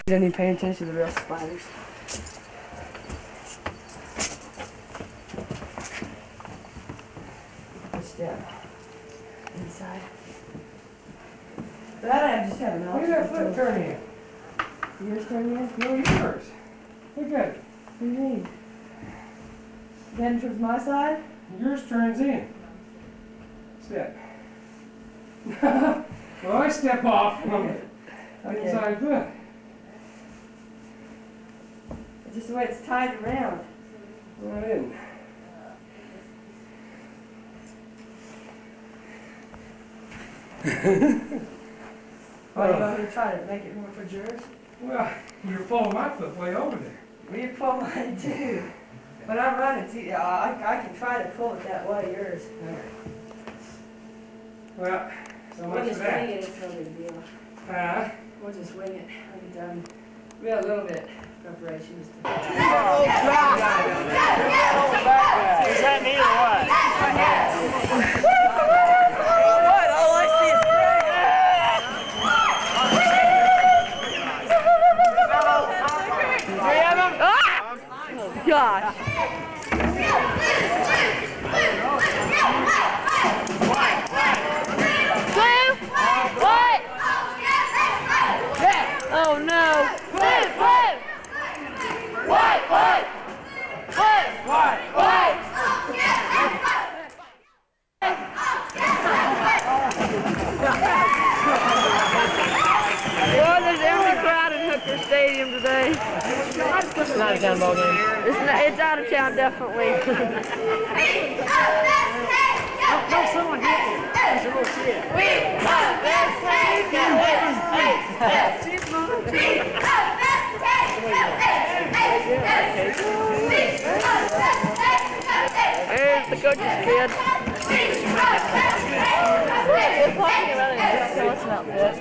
Don't even pay attention to the real spiders. Step inside. That I just have an Look at that foot turn in. Yours turn in? No, yours. Look at it. What do you mean? Heading towards my side? Yours turns in. Step. Well, I step off on the inside foot. It's just the way it's tied around. Well, I didn't. Why do you want me to try to make it more for yours? Well, you're pulling my foot way over there. Well, you pull mine too. When I'm running, see, I can try to pull it that way, yours. Well, so much We'll for just that. wing it, it's no big deal. Huh? We'll just wing it. I'll be done. We had a little bit of preparation. Is that me or what? What? All I see is gray. Three of them? Ah! Oh, gosh. Blue? What? Oh no. Blue, blue! What? Well, there's every crowd in Hooker Stadium today. It's not a town ball game. It's out of town, definitely. No, someone hit me. It's a little shit. We are the best There's the coach's kid. We're talking about it. Just tell us about this.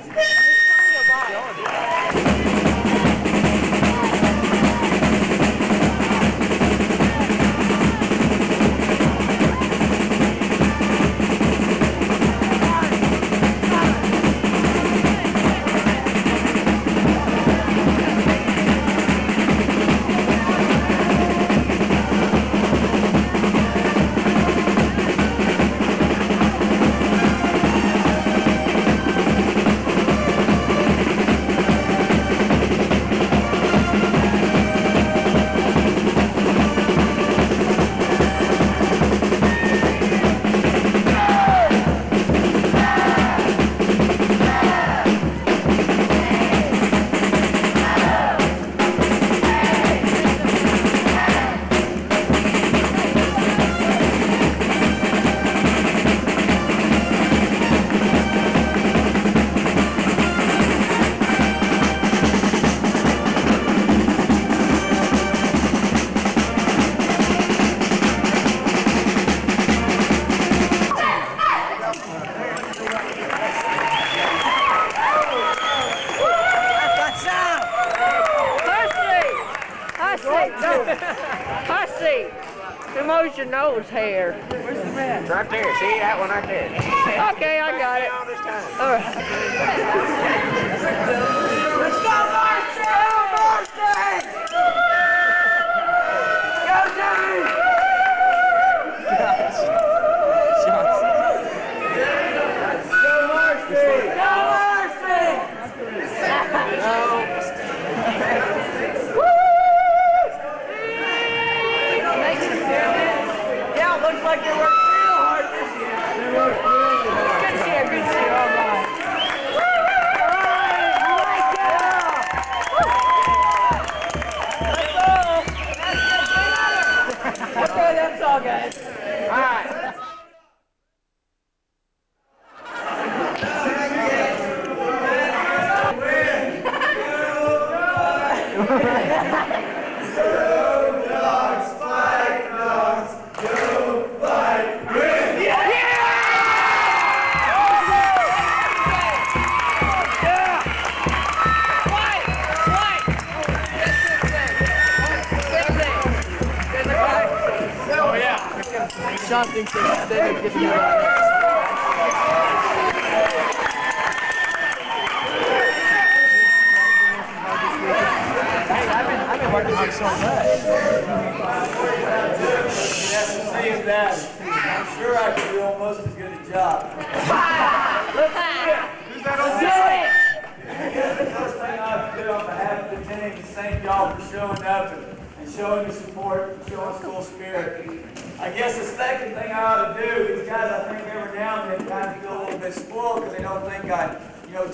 Hussy! Who mows your nose hair? Where's the red? Right there. See that one right there. Okay, I got it. All this time. All right. Let's go, Marcy! Go, Marcy! Go, Jimmy! Go, Marcy! Go, Yeah, it looks like they worked real hard this year. They worked really hard. Good cheer, all right. All right, Mike, okay, that's all, guys. All right. John thinks that they would give me a so much. After saying that, I'm sure I could do almost as good a job. I guess the first thing I have to do on behalf of the team is thank y'all for showing up and showing the support and showing school spirit. I guess the second thing I ought to do, these guys I think every now and then kind of feel a little bit spoiled because they don't think I,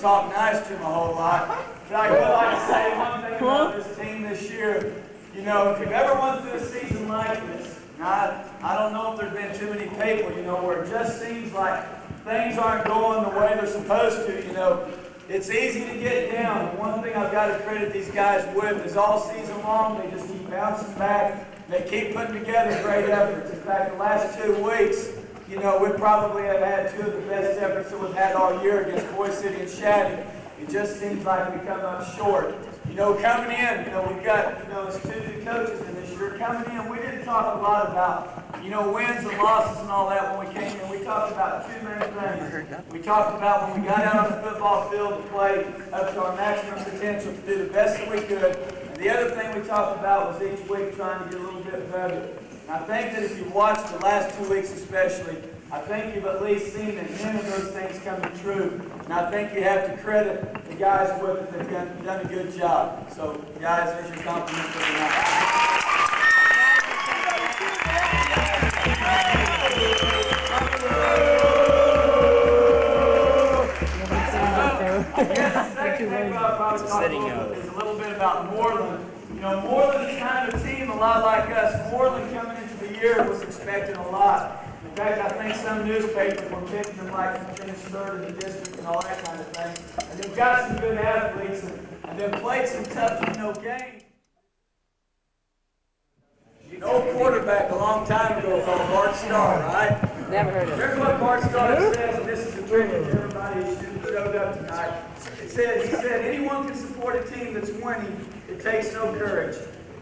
talk nice to them a whole lot. But I would like to say one thing about this team this year. If you've ever went through a season like this, I don't know if there's been too many people, where it just seems like things aren't going the way they're supposed to, It's easy to get down. And one thing I've got to credit these guys with is all season long, they just keep bouncing back. They keep putting together great efforts. In fact, the last 2 weeks, we probably have had 2 of the best efforts that we've had all year against Boise City and Shaddy. It just seems like we come up short. Coming in, we've got, there's 2 new coaches in this year. Coming in, we didn't talk a lot about, wins and losses and all that when we came in. We talked about 2 main things. We talked about when we got out on the football field to play up to our maximum potential to do the best that we could. And the other thing we talked about was each week trying to get a little bit better. And I think that if you watched the last 2 weeks especially, I think you've at least seen that none of those things coming true. And I think you have to credit the guys with it. They've done a good job. So, guys, there's your compliment for tonight. I guess the second thing I'll probably talk about is a little bit about Moreland. Moreland's kind of a team a lot like us. Moreland coming into the year was expecting a lot. In fact, I think some newspapers were picking them like to finish third in the district and all that kind of thing. And they've got some good athletes and they've played some tough, games. An old quarterback a long time ago called Bart Starr, right? Never heard of it. Here's what Bart Starr says, and this is a tribute to everybody who showed up tonight. He said, anyone can support a team that's winning. It takes no courage.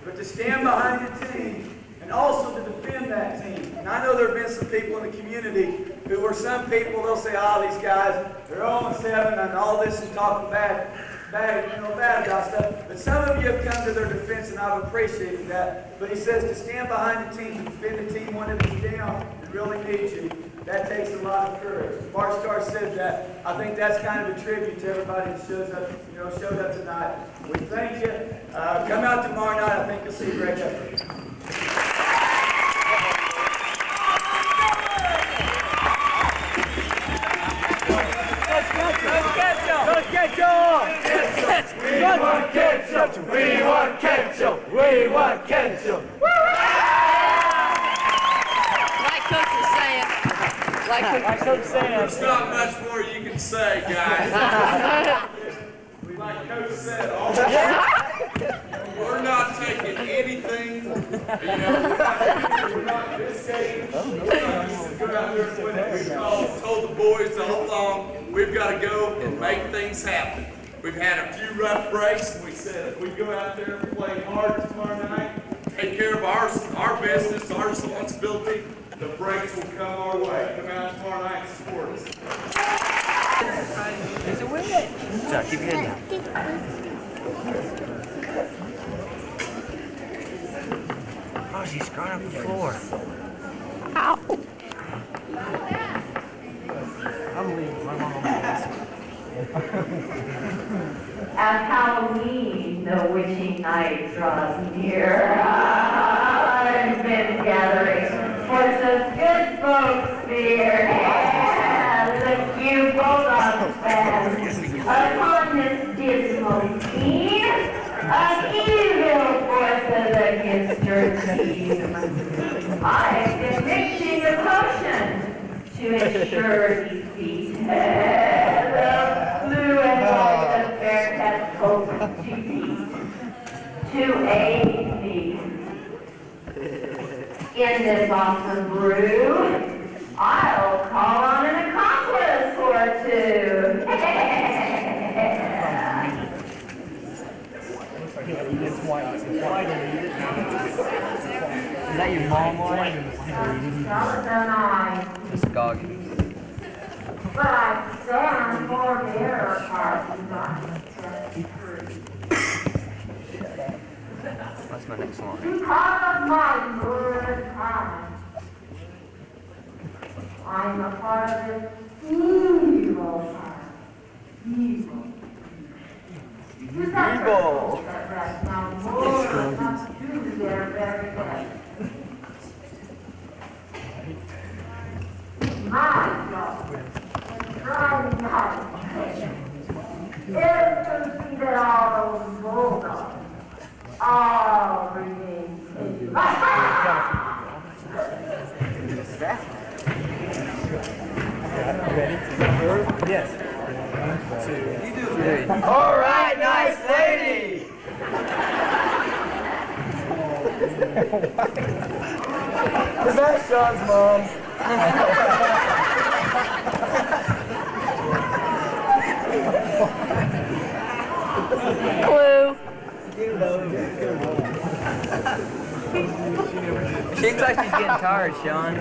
But to stand behind a team and also to defend that team. And I know there have been some people in the community who were some people, they'll say, these guys, they're 0-7 and all this and talking bad about stuff. But some of you have come to their defense and I've appreciated that. But he says to stand behind the team, to defend the team when it is down and really needs you, that takes a lot of courage. Bart Starr said that. I think that's kind of a tribute to everybody that showed up tonight. We thank you. Come out tomorrow night. I think you'll see a great effort. We want ketchup! Like Coach is saying. Like Coach saying. There's not much more you can say, guys. Like Coach said, we're not taking anything. We're not this game. We're not just go out there and win it. We've told the boys all along, we've got to go and make things happen. We've had a few rough breaks, and we said if we go out there and play hard tomorrow night, take care of our business, our responsibility, the breaks will come our way. Come out tomorrow night and support us. It's a win. So keep your head down. Oh, she's gone up the floor. Ow. I'm leaving. My mom will At Halloween, the witching night draws near. I've been gathering for some good folks beer. And a few bulldogs fans upon this dismal scene of evil forces against your team. I've been mixing a potion to ensure defeat. The blue and white affair has hoped to beat, to aid me in this awesome brew. I'll call on an accomplice or two. Is that your mom, Lauren? It's Goggins. But I stand for their party. my next line. Because of my good time, I'm a part of this evil time. Evil. Who's that person that now more must do their very best? My job, trying not to is to see that all those bulldogs all remain safe. Ready? Yes. 2, 3. All right, nice lady. Is that Sean's mom? Clue. Seems like she's getting tired, Sean.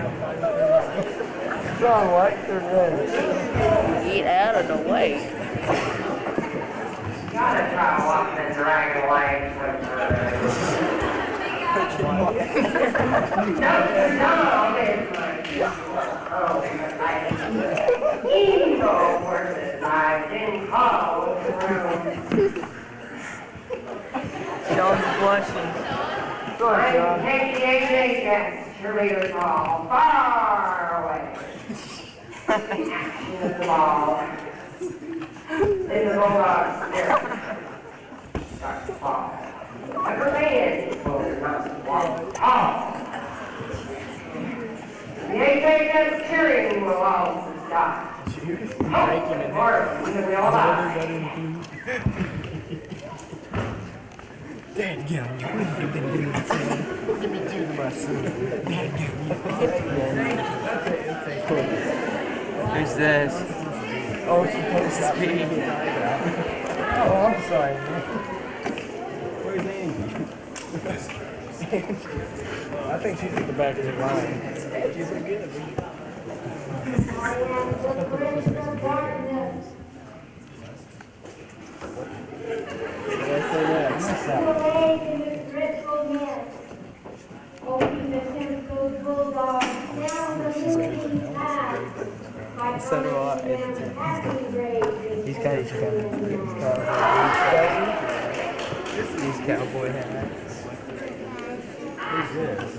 Sean, what? They're red. Get out of the way. Gotta try walking and dragging away. No, evil forces I've been called through. Sean's blushing. I'm taking agents to read us all far away. Action of the ball. Then the bulldogs start to fall. Like a man, people must walk tall. The agents cheering will also stop. Because we all die. Dad, get on me. What have you been doing to me? What have you been doing to my son? Dad, get me. Who's this? Oh, she posts me. Oh, I'm sorry, man. Where's Angie? I think she's at the back of the line. She's so good. I am the prince of darkness. Awake in this dreadful mess. Hoping to tempt those bulldogs down the liberty path. By promising them happy graves. He's got his cowboy hat. Who's this?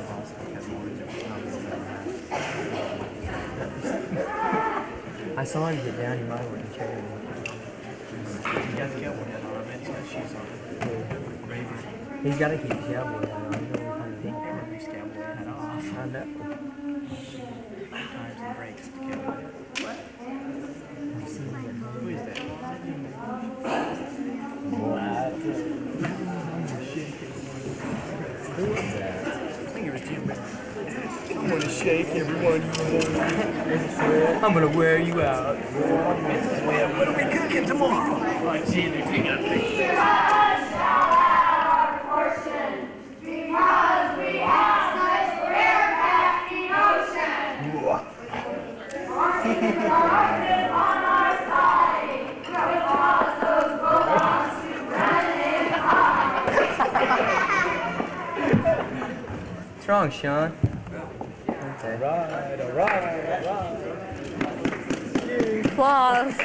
I saw him get down. He might have went to charity. He got the cowboy hat on. I bet he's got shoes on. He's got to keep his cowboy hat on. He never keeps cowboy hat off. I know. Tires and brakes with the cowboy hat. What? Who is that? Who is that? I think it was Jim. I'm gonna shake everyone you want. I'm gonna wear you out. What are we cooking tomorrow? Oh, gee, they're taking a picture. Because we have such rare crafty notion. Darkness on our side. Because those bulldogs who run and hide. What's wrong, Sean? All right. Applause.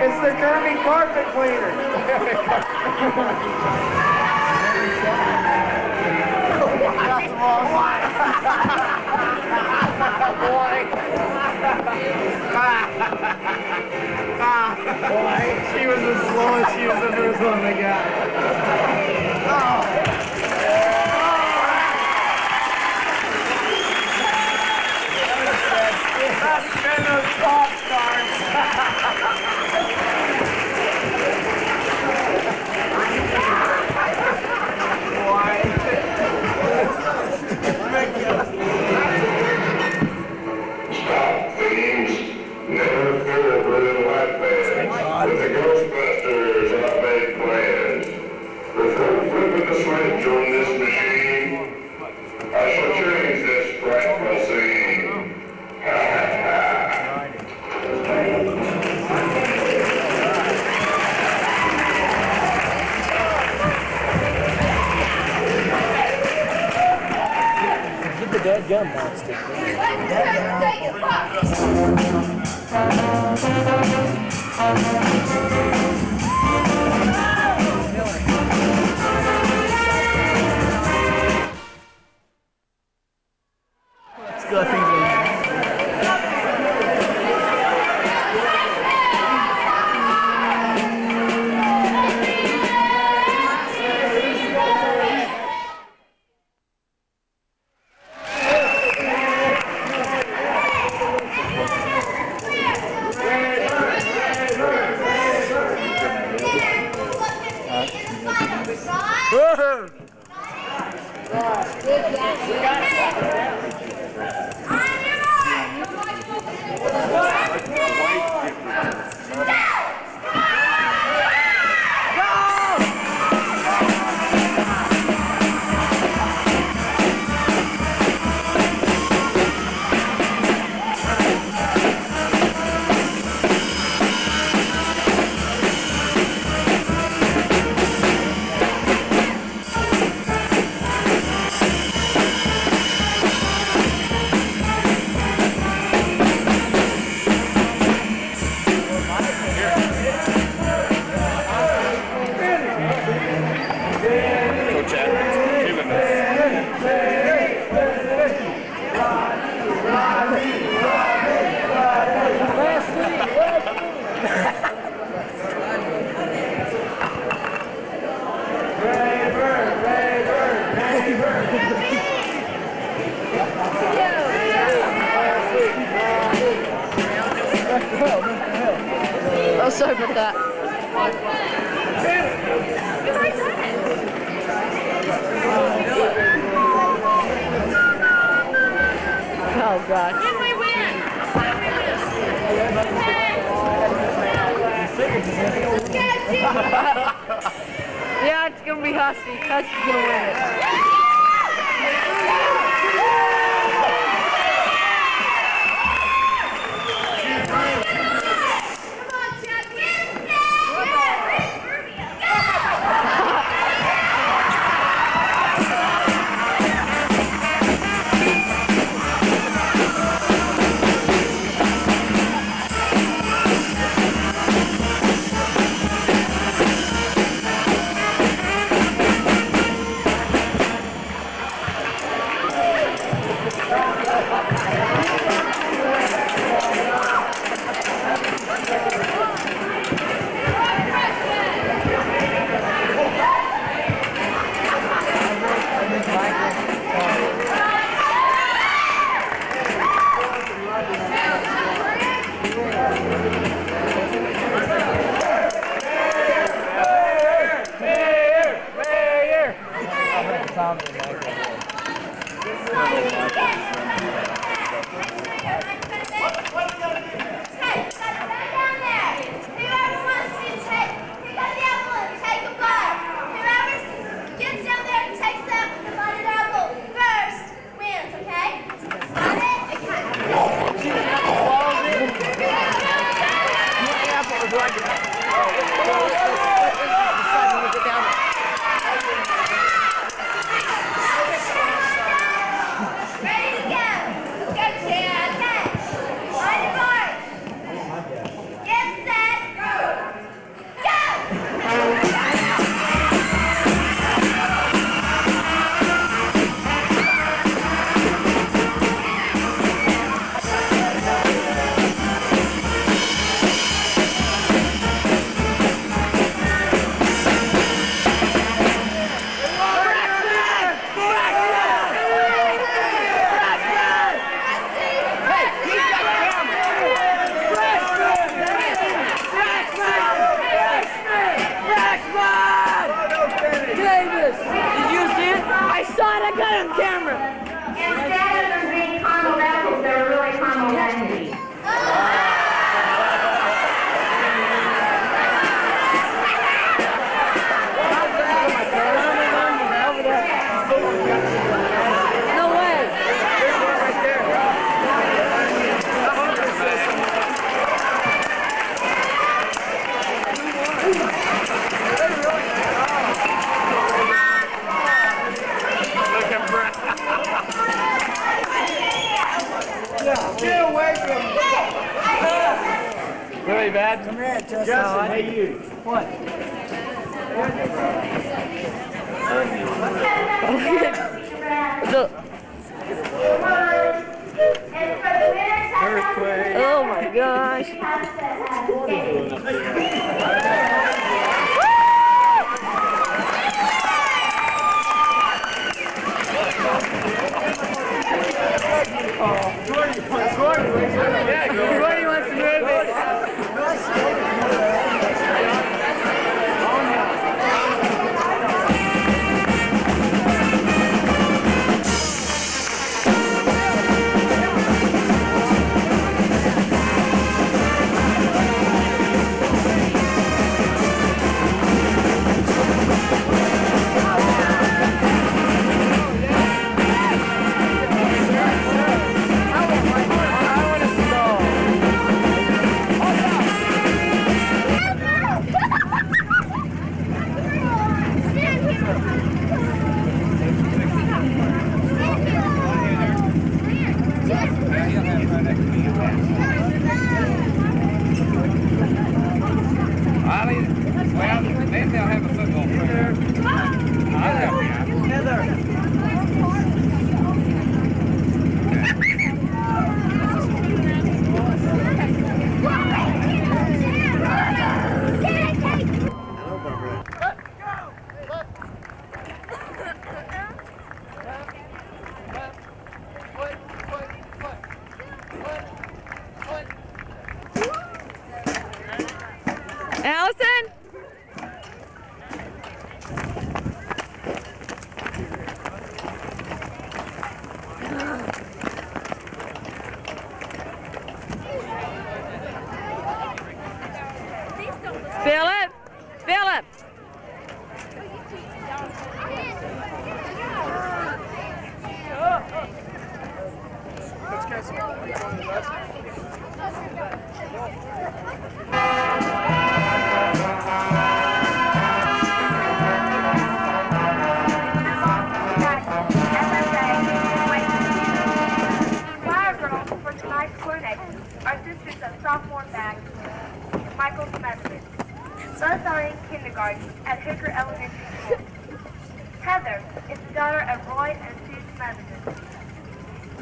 It's the Kirby carpet cleaner. She was as slow as she was the first one they got. Spin those pop stars. Never feel a little like that. dadgum monster. Let's go, I think Oh, sorry about that. Oh, God. Yeah, it's going to be Husky. Husky's going to win it. Ready to pretty bad. Come here, Justin. Hey, you. What? Look. Oh my gosh. Gordy wants to move it. Maybe I'll have a football player. I'll help you out. Allison? Phillip! Phillip! For tonight's coronation, our sisters of sophomore batch, Michael Methodist. Both are in kindergarten at Hooker Elementary School. Heather is the daughter of Roy and Susan Methodist.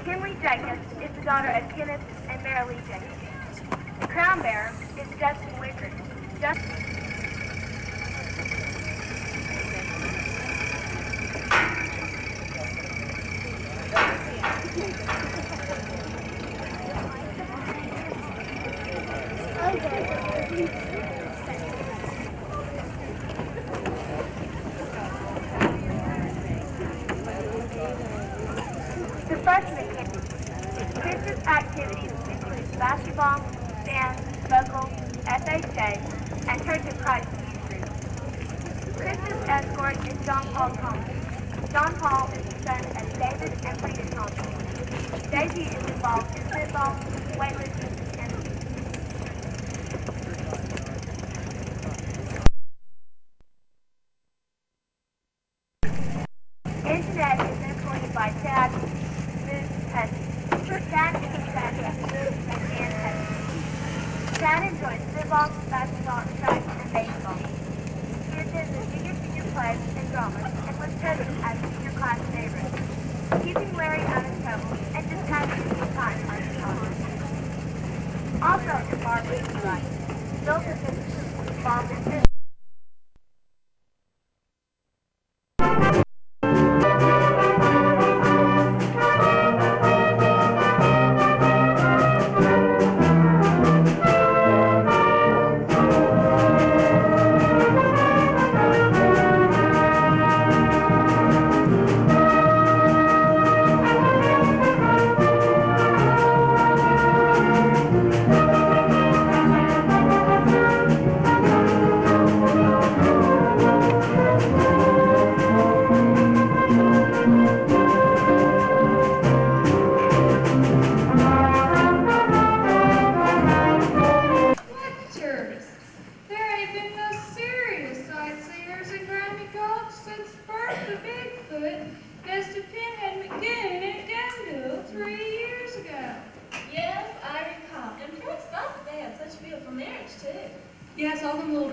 Henry Jacobs is the daughter of Kenneth and Mary Lee Jacobs. The crown bearer is Justin Wickard. The freshman campus. Christmas activities include basketball, dance, vocal, FHA, and Church of Christ youth group. Christmas escort is John Paul Thomas. John Paul is the son of David and Frida Thomas. Daisy is involved in football, weightlifting, and Internet is employed by Chad, Moose, Hudson. Chad is a and Hudson. Chad enjoys football, basketball, track, and baseball. He attends the junior plays and drama and was chosen as senior class favorite. Keeping Larry out of trouble and just having a good time on the college.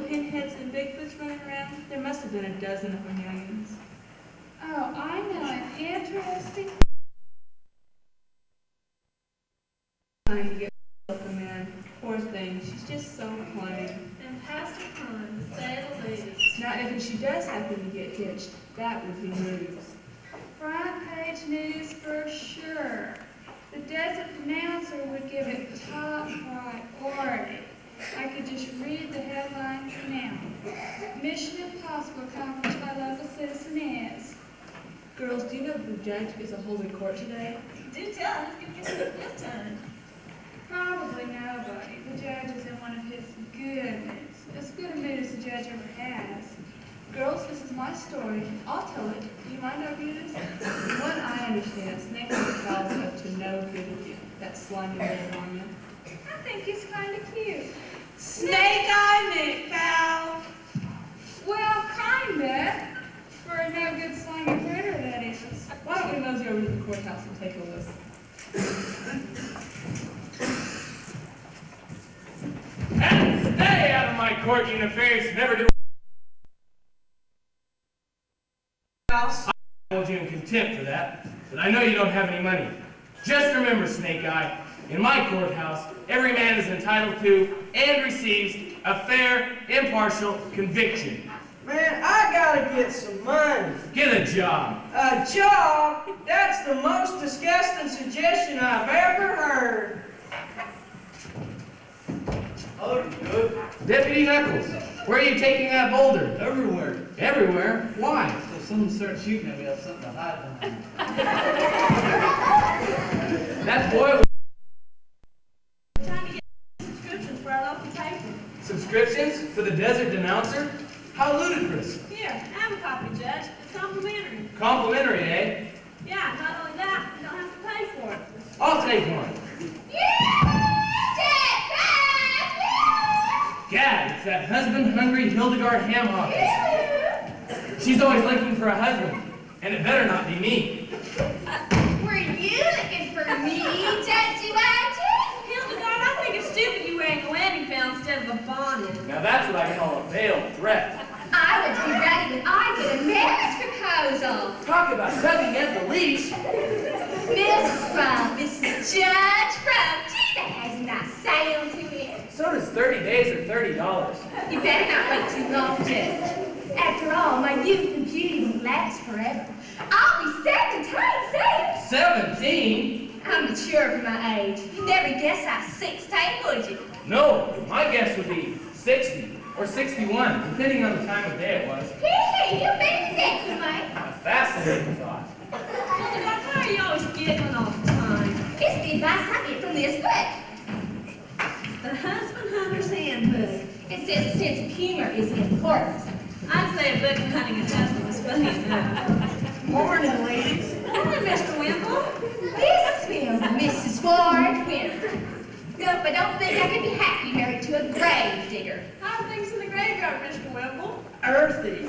pinheads and Bigfoots running around? There must have been a dozen of them youngins. Oh, I know an interesting. Trying to get them in. Poor thing, she's just so plain. And past her time, to say the least. Now, if she does happen to get hitched, that would be news. Front page news for sure. The desert announcer would give it top priority. I could just read the headlines now. Mission Impossible accomplished by local citizen is. Girls, do you know the judge is a holding court today? Do tell us, give you this time. Probably nobody. The judge is in one of his good moods. As good a mood as the judge ever has. Girls, this is my story. I'll tell it. Do you mind our views? From what I understand, Snake Eyes is up to no good with you. That slimy little on you. I think he's kind of cute. Snake Eye Nick, pal! Well, kinda. For a no good slimy critter, that is. Why don't we mosey over to the courthouse and take a look? And stay out of my court interference. Never do. I hold you in contempt for that, but I know you don't have any money. Just remember, Snake Eye, in my courthouse, every man is entitled to and receives a fair, impartial conviction. Man, I gotta get some money. Get a job. A job? That's the most disgusting suggestion I've ever heard. Oh, good. Deputy Knuckles, where are you taking that boulder? Everywhere. Everywhere? Why? So someone starts shooting at me, I have something to hide behind. That boy was... Trying to get subscriptions for our local paper. Subscriptions for the Desert Denouncer? How ludicrous. Here, have a copy, Judge. It's complimentary. Complimentary, eh? Yeah, not only that, you don't have to pay for it. I'll take one. Gad, it's that husband-hungry Hildegard Ham Hawkins. She's always looking for a husband, and it better not be me. Were you looking for me, Judgy Wadgy? Hildegard, I think it's stupid you wearing a wedding veil instead of a bonnet. Now that's what I call a veiled threat. I would be ready when I get a marriage proposal. Talk about tugging at the leash. Miss from Mrs. Judge from. Gee, that has a nice sound to it. So does 30 days or $30. You better not wait too long, Judge. After all, my youth and beauty won't last forever. I'll be 17 soon. 17? I'm mature for my age. You'd never guess I was 16, would you? No, my guess would be 60 or 61, depending on the time of day it was. Hey, you better think you might. A fascinating thought. Hildegard, why are you always giggling all the time? It's the advice I get from this book. The Husband Hunter's Handbook. It says a sense of humor is important. I'd say a book on hunting a husband was funny enough. Morning, ladies. Morning, Mr. Wimple. Mrs. Wimble, Mrs. Ward Wimble. Nope, I don't think I could be happy married to a grave digger. How are things in the graveyard, Mr. Wimple? Earthy.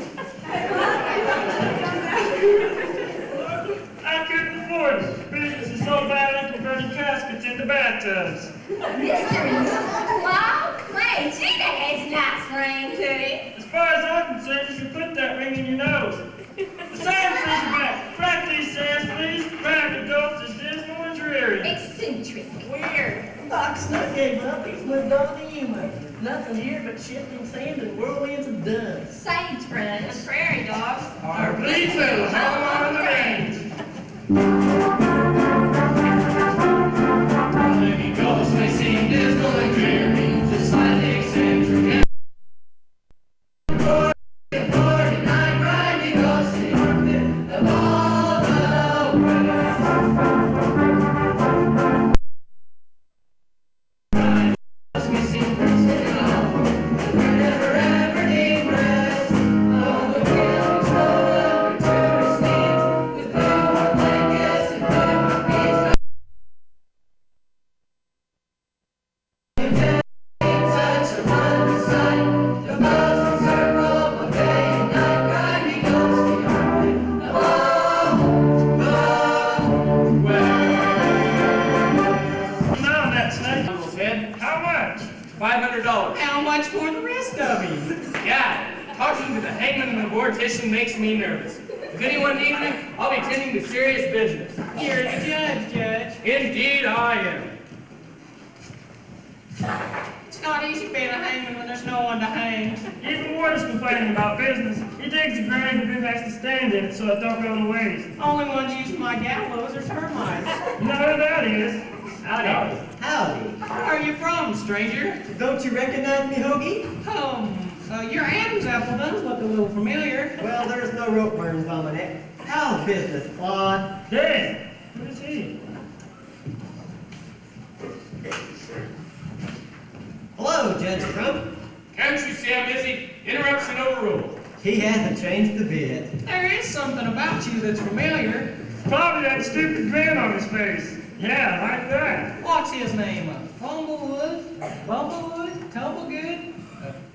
I couldn't afford it. Business is so bad I can burn caskets in the bathtubs. Mr. Wow, Clay, gee, that has a nice ring to it. As far as I'm concerned, you can put that ring in your nose. The sign please back. Frankly says, please, private adults is dismal and dreary. Eccentric. Weird. Doc Snook gave up. He's moved on to human. Nothing here but shifting sand and whirlwinds of dust. Sagebrush. And prairie dogs. Our fleet will home on the range. Miami ghosts may seem dismal and dreary, just like the eccentric. With blue blanket $500. How much for the rest of him? Yeah, talking to the hangman and the mortician makes me nervous. If anyone needs me, I'll be tending to serious business. You're the judge, Judge. Indeed I am. It's not easy being a hangman when there's no one to hang. Even Ward is complaining about business. He digs a grave and then has to stand in it so it don't go to waste. Only ones using my gallows are termites. You know who that is? Howdy. Howdy. Where are you from, stranger? Don't you recognize me, Hoagie? Your Adam's apple does look a little familiar. Well, there's no rope burns on my neck. How's business, Claude? Dad, who is he? Hello, Judge Trump. Can't you see I'm busy? Interruption overruled. He hasn't changed a bit. There is something about you that's familiar. Probably that stupid grin on his face. Yeah, like that. What's his name? Fumblewood? Bumblewood? Tumblegood?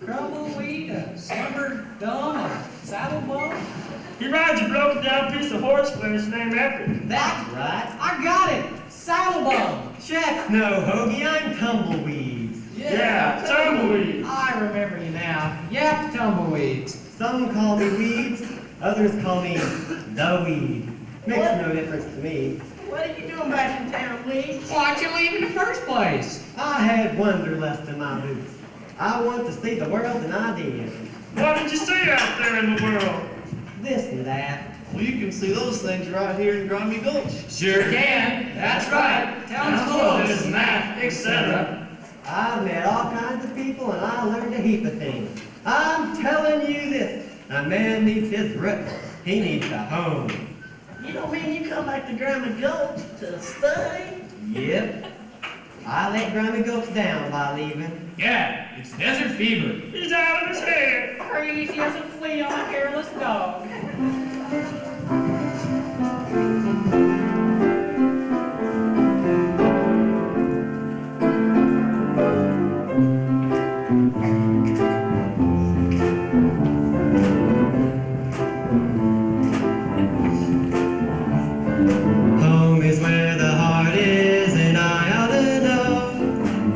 Crumbleweed? Slumberdum? Saddlebum? He rides a broken down piece of horse flesh named after him. That's right. I got it. Saddlebum. Check. No, Hoagie, I'm Tumbleweeds. Yeah, Tumbleweeds. I remember you now. Yep, Tumbleweeds. Some call me Weeds, others call me the Weed. Makes no difference to me. What are you doing back in town, Lee? Why'd you leave in the first place? I had wanderlust in my boots. I want to see the world, and I did. What did you see out there in the world? This and that. Well, you can see those things right here in Grimy Gulch. Sure can. That's right. Town's full of this and that, etc. I've met all kinds of people, and I learned a heap of things. I'm telling you this. A man needs his roots. He needs a home. You don't mean you come back to Grimy Gulch to stay? Yep. I let Grimy Gulch down by leaving. Yeah, it's desert fever. He's out of his head. Crazy as a flea on a hairless dog. Home is where the heart is, and I ought to know,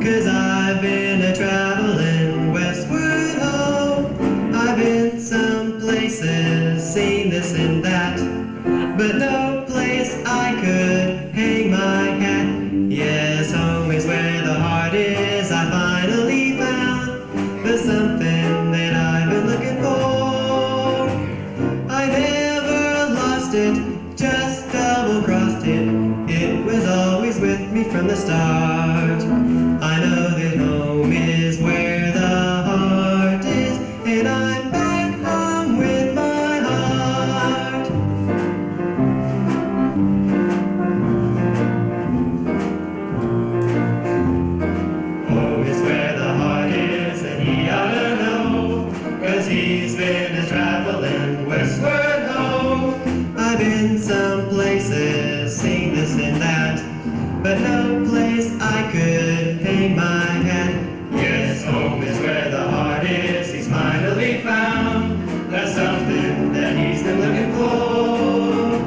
'cause I've been a-traveling westward home. I've been some places, seen this and that, but no place I could hang my hat. Yes, home is where the heart is, I finally found the something that I've been looking for. I never lost it, just double-crossed it. It was always with me from the start. I know that home is where the heart is, and I'm back home with my heart. Home is where the heart is, and he ought to know, 'cause he's been a-traveling westward home. I've been some places, seen this and that, but no place I could hang my hat. Yes, home is where the heart is, he's finally found. That's something that he's been looking for.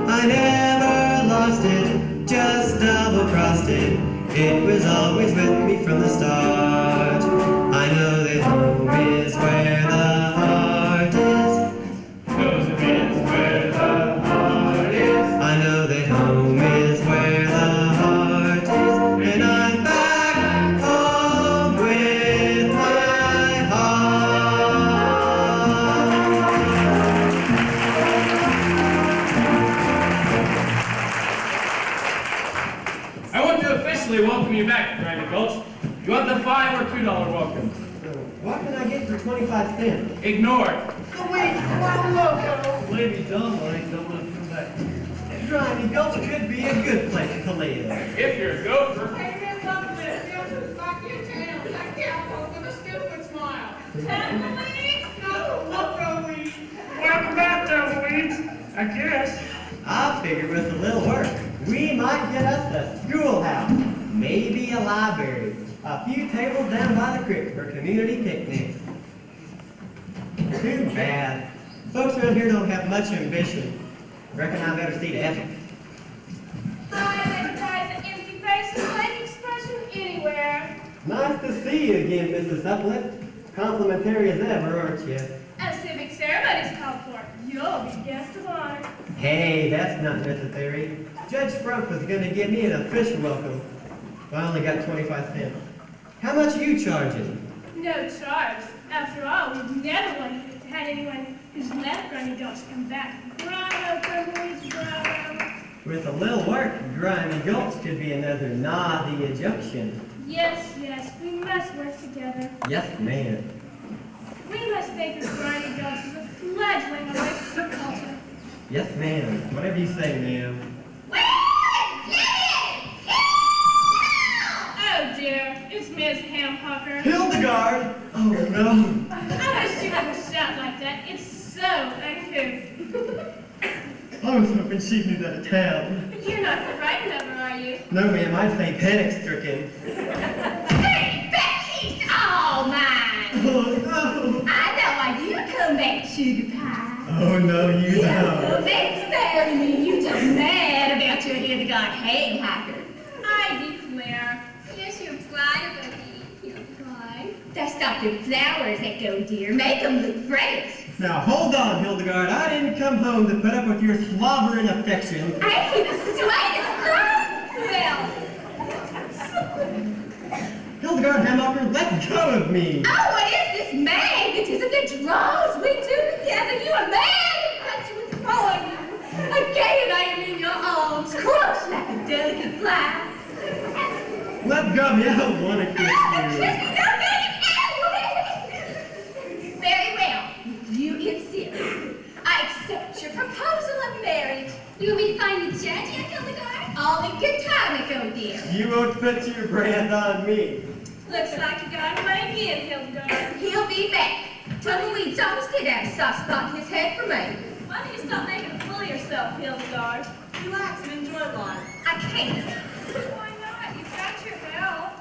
I never lost it, just double-crossed it. It was always with me from the start. I know that home is where the heart is. Knows it is where the heart is. I know that home is where the heart is, and I'm back home with my heart. I want to officially welcome you back to Grimy Gulch. You want the $5 or $2 welcome? What can I get for 25 cents? Ignore it. Sweet, wow, loco. Lady Dunbar ain't don't want to come back. Grimy Gulch could be a good place to live. If you're a gopher. Hey, there's something that feels just like your tail. That cowboy with a stupid smile. Tumbleweed? No, loco-weed. Welcome back, Tumbleweeds. I guess. I figured with a little work, we might get us a schoolhouse, maybe a library, a few tables down by the creek for community picnics. Too bad. Folks around here don't have much ambition. Reckon I better see to ethics. I recognize an empty face and plain expression anywhere. Nice to see you again, Mrs. Uplift. Complimentary as ever, aren't you? A civic ceremony's called for. You'll be guest of honor. Hey, that's not necessary. Judge Frump was going to give me an official welcome. But I only got 25 cents. How much are you charging? No charge. After all, we've never had anyone who's left Grimy Gulch come back. Bravo, Purple, bravo. With a little work, Grimy Gulch could be another naughty adjunction. Yes, yes, we must work together. Yes, ma'am. We must think of Grimy Gulch as a fledgling Oasis culture. Yes, ma'am. Whatever you say, ma'am. Oh dear, it's Miss Hamhucker. Hildegard! Oh no. I wish you wouldn't shout like that. It's so uncouth. I was hoping she'd move out of town. You're not frightened of her, are you? No, ma'am, I'd say panic-stricken. Hey, Becky's all mine. Oh no. I know why you come back, sugar pie. Oh no, you Come don't. back to marry me. You just mad about your Hildegard Hamhucker. I declare. Yes, you're flying, Becky. You're flying. That's Dr. Flowers that go, dear. Make them look fresh. Now hold on, Hildegard. I didn't come home to put up with your slobbering affection. Ain't you the sweetest girl? Well. Hildegard Hamhucker, let go of me. Oh, what is this magnetism that draws we two together? You a man that you was throwing you. Again, I am in your arms, crushed like a delicate fly. Let go of me. I don't want to kiss you. Very well. You insist. I accept your proposal of marriage. You will be find the judge yet, Hildegard? All in good time ago, dear. You won't put your brand on me. Looks like you got away again, Hildegard. He'll be back. Tumbleweed Thomas did have a soft spot in his head for me. Why don't you stop making a fool of yourself, Hildegard? Relax and enjoy life. I can't. Why not? You've got your belle.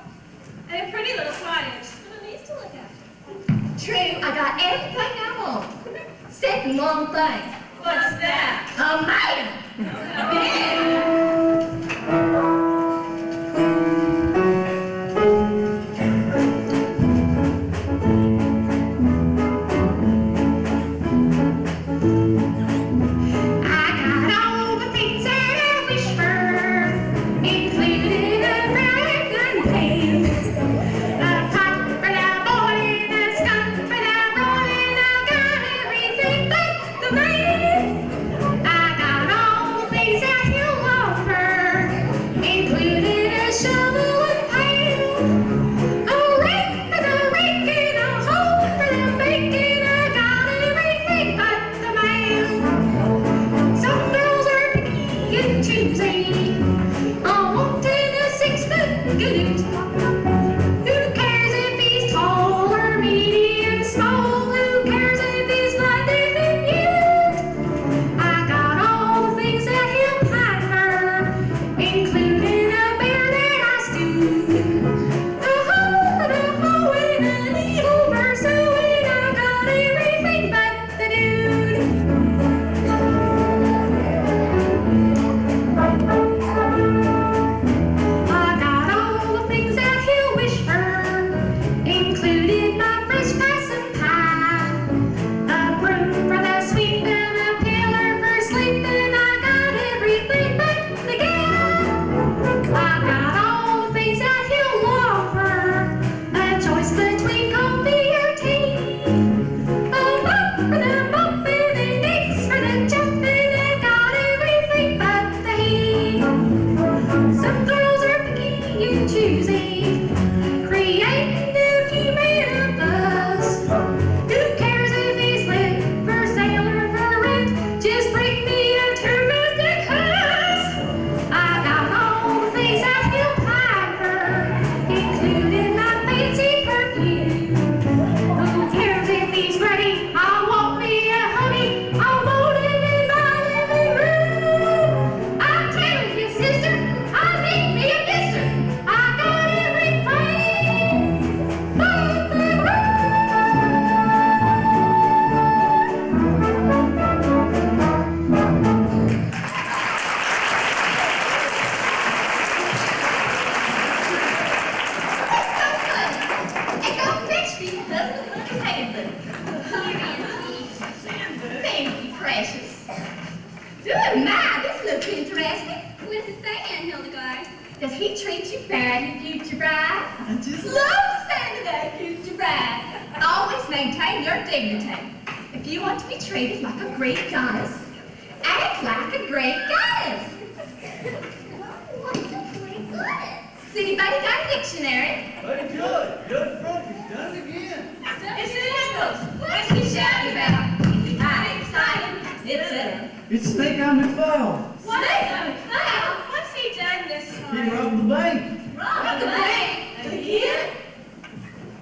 And a pretty little cottage. Little niece to look after. True, I got everything I want. Except one thing. What's that? A man! he treat you bad, your future bride? I just Love the sound of that, future bride. Always maintain your dignity. If you want to be treated like a Greek goddess, act like a Greek goddess. What's a Greek goddess? Has anybody got a dictionary? Hey, Judge Broker's done it again. It's Nichols. What's he shouting about? I'm excited. It's it. It's Snake Eye McFarlane. What? Wow. What's he done this time? He robbed the bank. Robbed the bank? Again?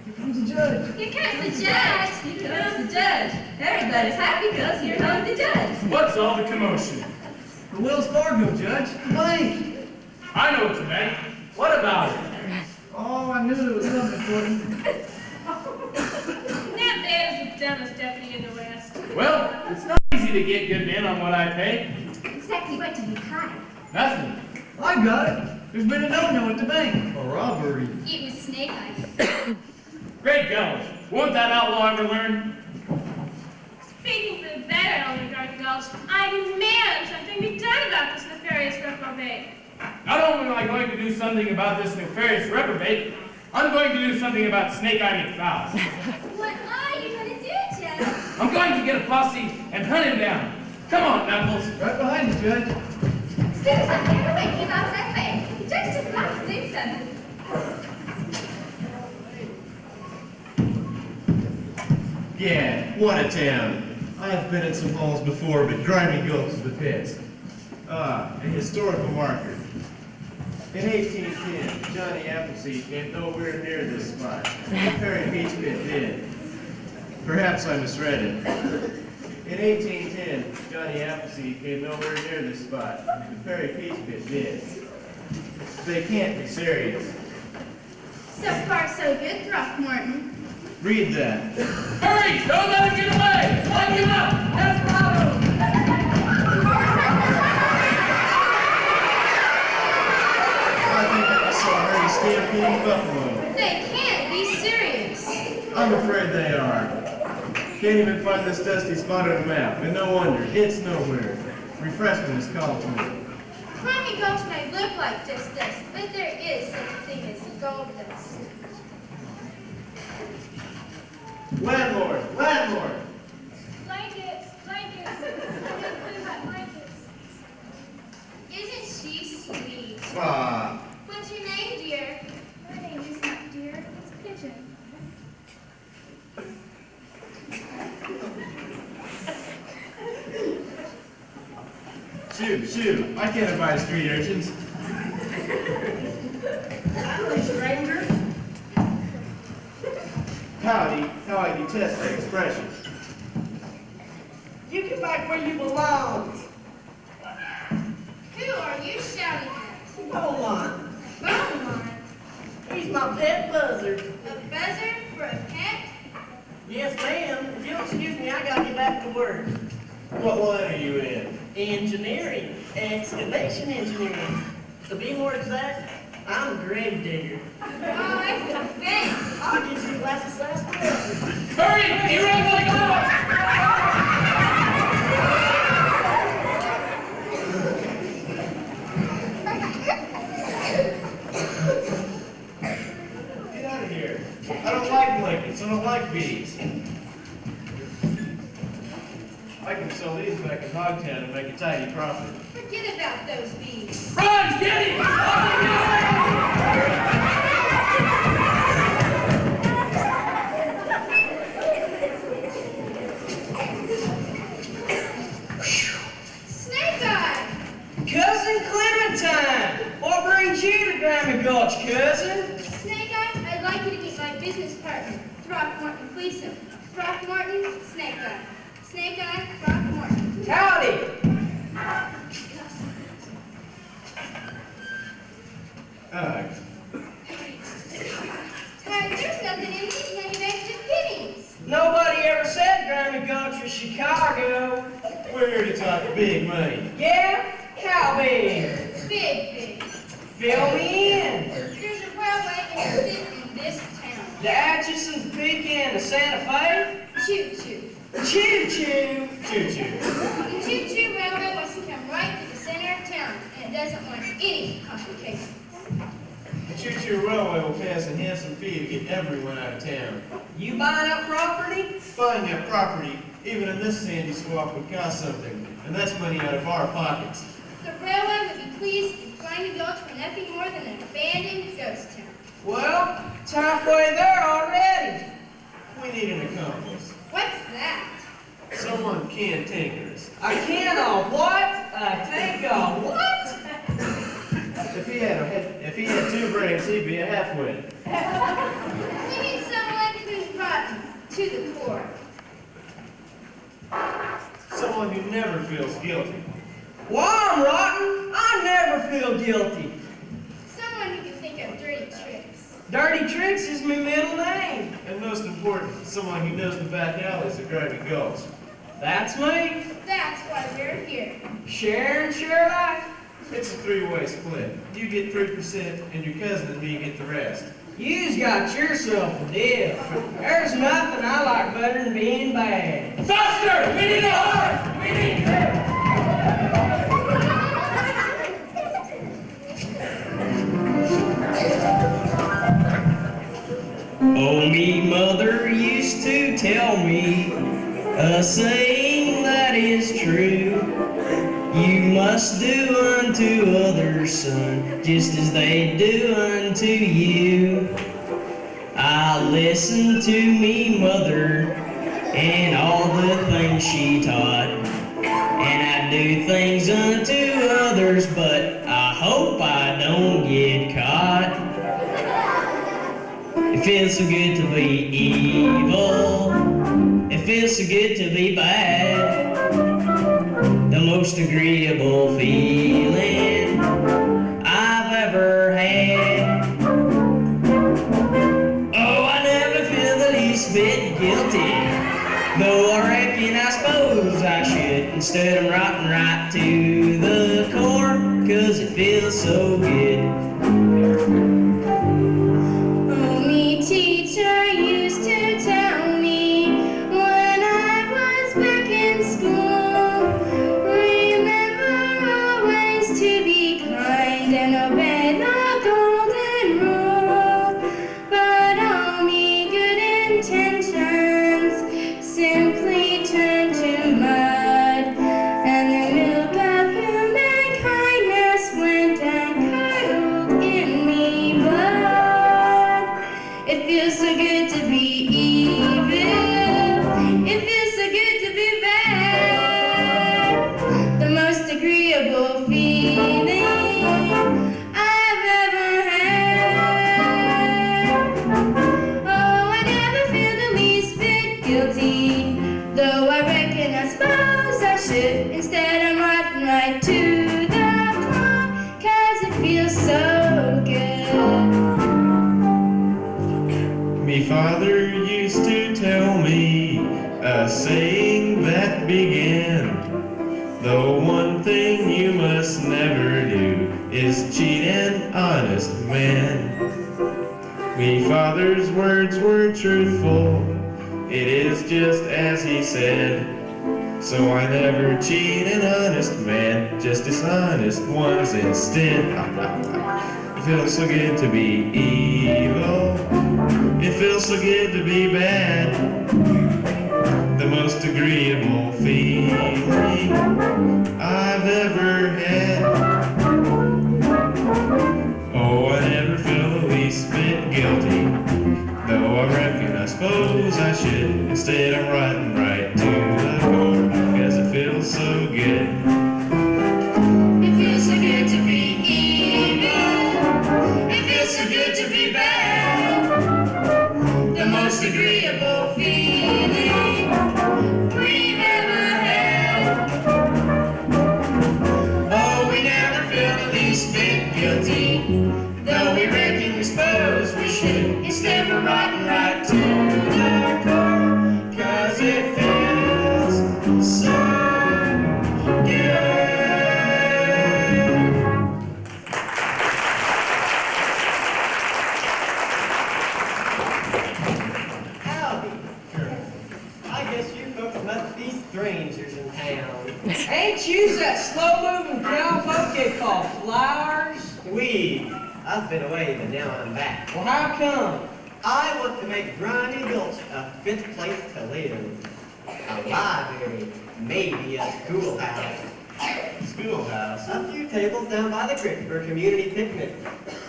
Here comes the judge. Here comes the judge. Here comes the judge. Everybody's happy because here comes the judge. What's all the commotion? The Wells Fargo judge. The bank. I know it's a bank. What about it? Oh, I knew there was something important. That man is the dumbest deputy in the West. Well, it's not easy to get good men on what I pay. Exactly what did you hide? Nothing. I got it. There's been a no-no at the bank. A robbery. It was Snake Eye. Great guns. Won't that outlaw ever learn? Speaking for the better, Elder Gargoyles, I demand something be done about this nefarious reprobate. Not only am I going to do something about this nefarious reprobate, I'm going to do something about Snake Eye McFarlane. What are you going to do, Judge? I'm going to get a posse and hunt him down. Come on, Knuckles. Right behind you, Judge. Susan, everybody keep out of that way. The judge just wants to do something. Yeah, what a town. I've been in some halls before, but Grimy Gulch is the best. A historical marker. In 1810, Johnny Appleseed came nowhere near this spot. Perry Peach Pit did. Perhaps I misread it. In 1810, Johnny Appleseed came nowhere near this spot. The Perry Peach Pit did. They can't be serious. So far, so good, Throckmorton. Read that. Hurry! Don't let him get away! Lock him up! Desperado! I think I saw her stampeding buffalo. They can't be serious. I'm afraid they are. Can't even find this dusty spot on the map, and no wonder, it's nowhere. Refreshment is called to it. Grimy Gulch may look like just dust, but there is such a thing as gold dust. Landlord! Landlord! Blankets, blankets. I didn't put about blankets. Isn't she sweet? Ah, What's your name, dear? My name is not dear, it's Pigeon. shoo. I can't abide street urchins. Howdy, stranger. Howdy, how I detest that expression. You get back where you belong. Who are you shouting at? Bowline. Bowline? He's my pet buzzard. A buzzard for a pet? Yes, ma'am. If you'll excuse me, I gotta get back to work. What line are you in? Engineering. Excavation engineering. To be more exact, I'm a grave digger. Oh, I feel faint. I'll get you a glass of sarsaparilla. Hurry! He ran like a Get out of here. I don't like blankets. I don't like bees. I can sell these back in Hogtown and make a tidy profit. Forget about those bees. Run! Get him! Snake Eye! Cousin Clementine! What brings you to Grimy Gulch, cousin? Snake Eye, I'd like you to meet my business partner, Throckmorton Gleason. Throckmorton, Snake Eye. Snake Eye, Throckmorton. Howdy! There's nothing in these many extra pennies. Nobody ever said Grimy Gulch was Chicago. We're here to talk big money. Yeah? How big? Big. Fill me in. There's a railway in this town. The Atchison's Pecan to Santa Fe? Choo-choo. Choo-choo. Choo-choo. The choo-choo railway wants to come right to the center of town, and it doesn't want any complications. Frontier Railway will pay us a handsome fee to get everyone out of town. You buying up property? Buying that property, even in this sandy swamp, would cost something, and that's money out of our pockets. The railway would be pleased if Slimy Gulch were nothing more than an abandoned ghost town. Well, it's halfway there already. We need an accomplice. What's that? Someone cantankerous. A can of what? A tank of what? If he had two brains, he'd be a half-wit. We need someone who's rotten to the core. Someone who never feels guilty. Well, I'm rotten. I never feel guilty. Someone who can think of dirty tricks. Dirty Tricks is my middle name. And most important, someone who knows the back alleys of Grimy Gulch. That's me. That's why we're here. Share and share life. It's a three-way split. You get 3%, and your cousin and me get the rest. You's got yourself a deal. There's nothing I like better than being bad. Faster! We need a horse! We need Oh, me mother used to tell me a saying that is true. You must do unto others, son, just as they do unto you. I listened to me mother and all the things she taught, and I do things unto others, but I hope I don't get caught. It feels so good to be evil. It feels so good to be bad. The most agreeable feeling I've ever had. Oh, I never feel the least bit guilty, though I reckon I suppose I should. Instead I'm rotten right to the core, 'cause it feels so good. Teacher used to tell me when I was back in school, remember always to be kind and obey the golden rule. But all me good intentions simply turned to mud, and the milk of human kindness went and curdled in me blood. It feels so good to be evil. It feels so good to be bad. The most agreeable feeling I've ever had. Oh, I never feel the least bit guilty, though I reckon I suppose I should. Instead I'm rotten right to the core, 'cause it feels so good. Me father used to tell me a saying that began, the one thing you must never do is cheat an honest man. Me father's words were truthful, it is just as he said, so I never cheat an honest man, just dishonest ones instead. It feels so good to be evil. It feels so good to be bad. The most agreeable feeling I've ever had. Oh, I never feel the least bit guilty, though I reckon I suppose I should. Instead I'm rotten right to the core, 'cause it feels so good. It feels so good to be evil. It feels so good to be bad. The most agreeable feeling we've ever had. Oh, we never feel the least bit guilty, though we reckon we suppose we should. Instead we're rotten right to the core, 'cause it feels so good. I guess you folks must be strangers in town. Ain't you that slow-moving cowpoke they call Flowers? Weed. I I've been away, but now I'm back. Well, how come? I want to make Grimy Gulch a fit place to live. A library, maybe a schoolhouse. Schoolhouse? A few tables down by the creek for a community picnic.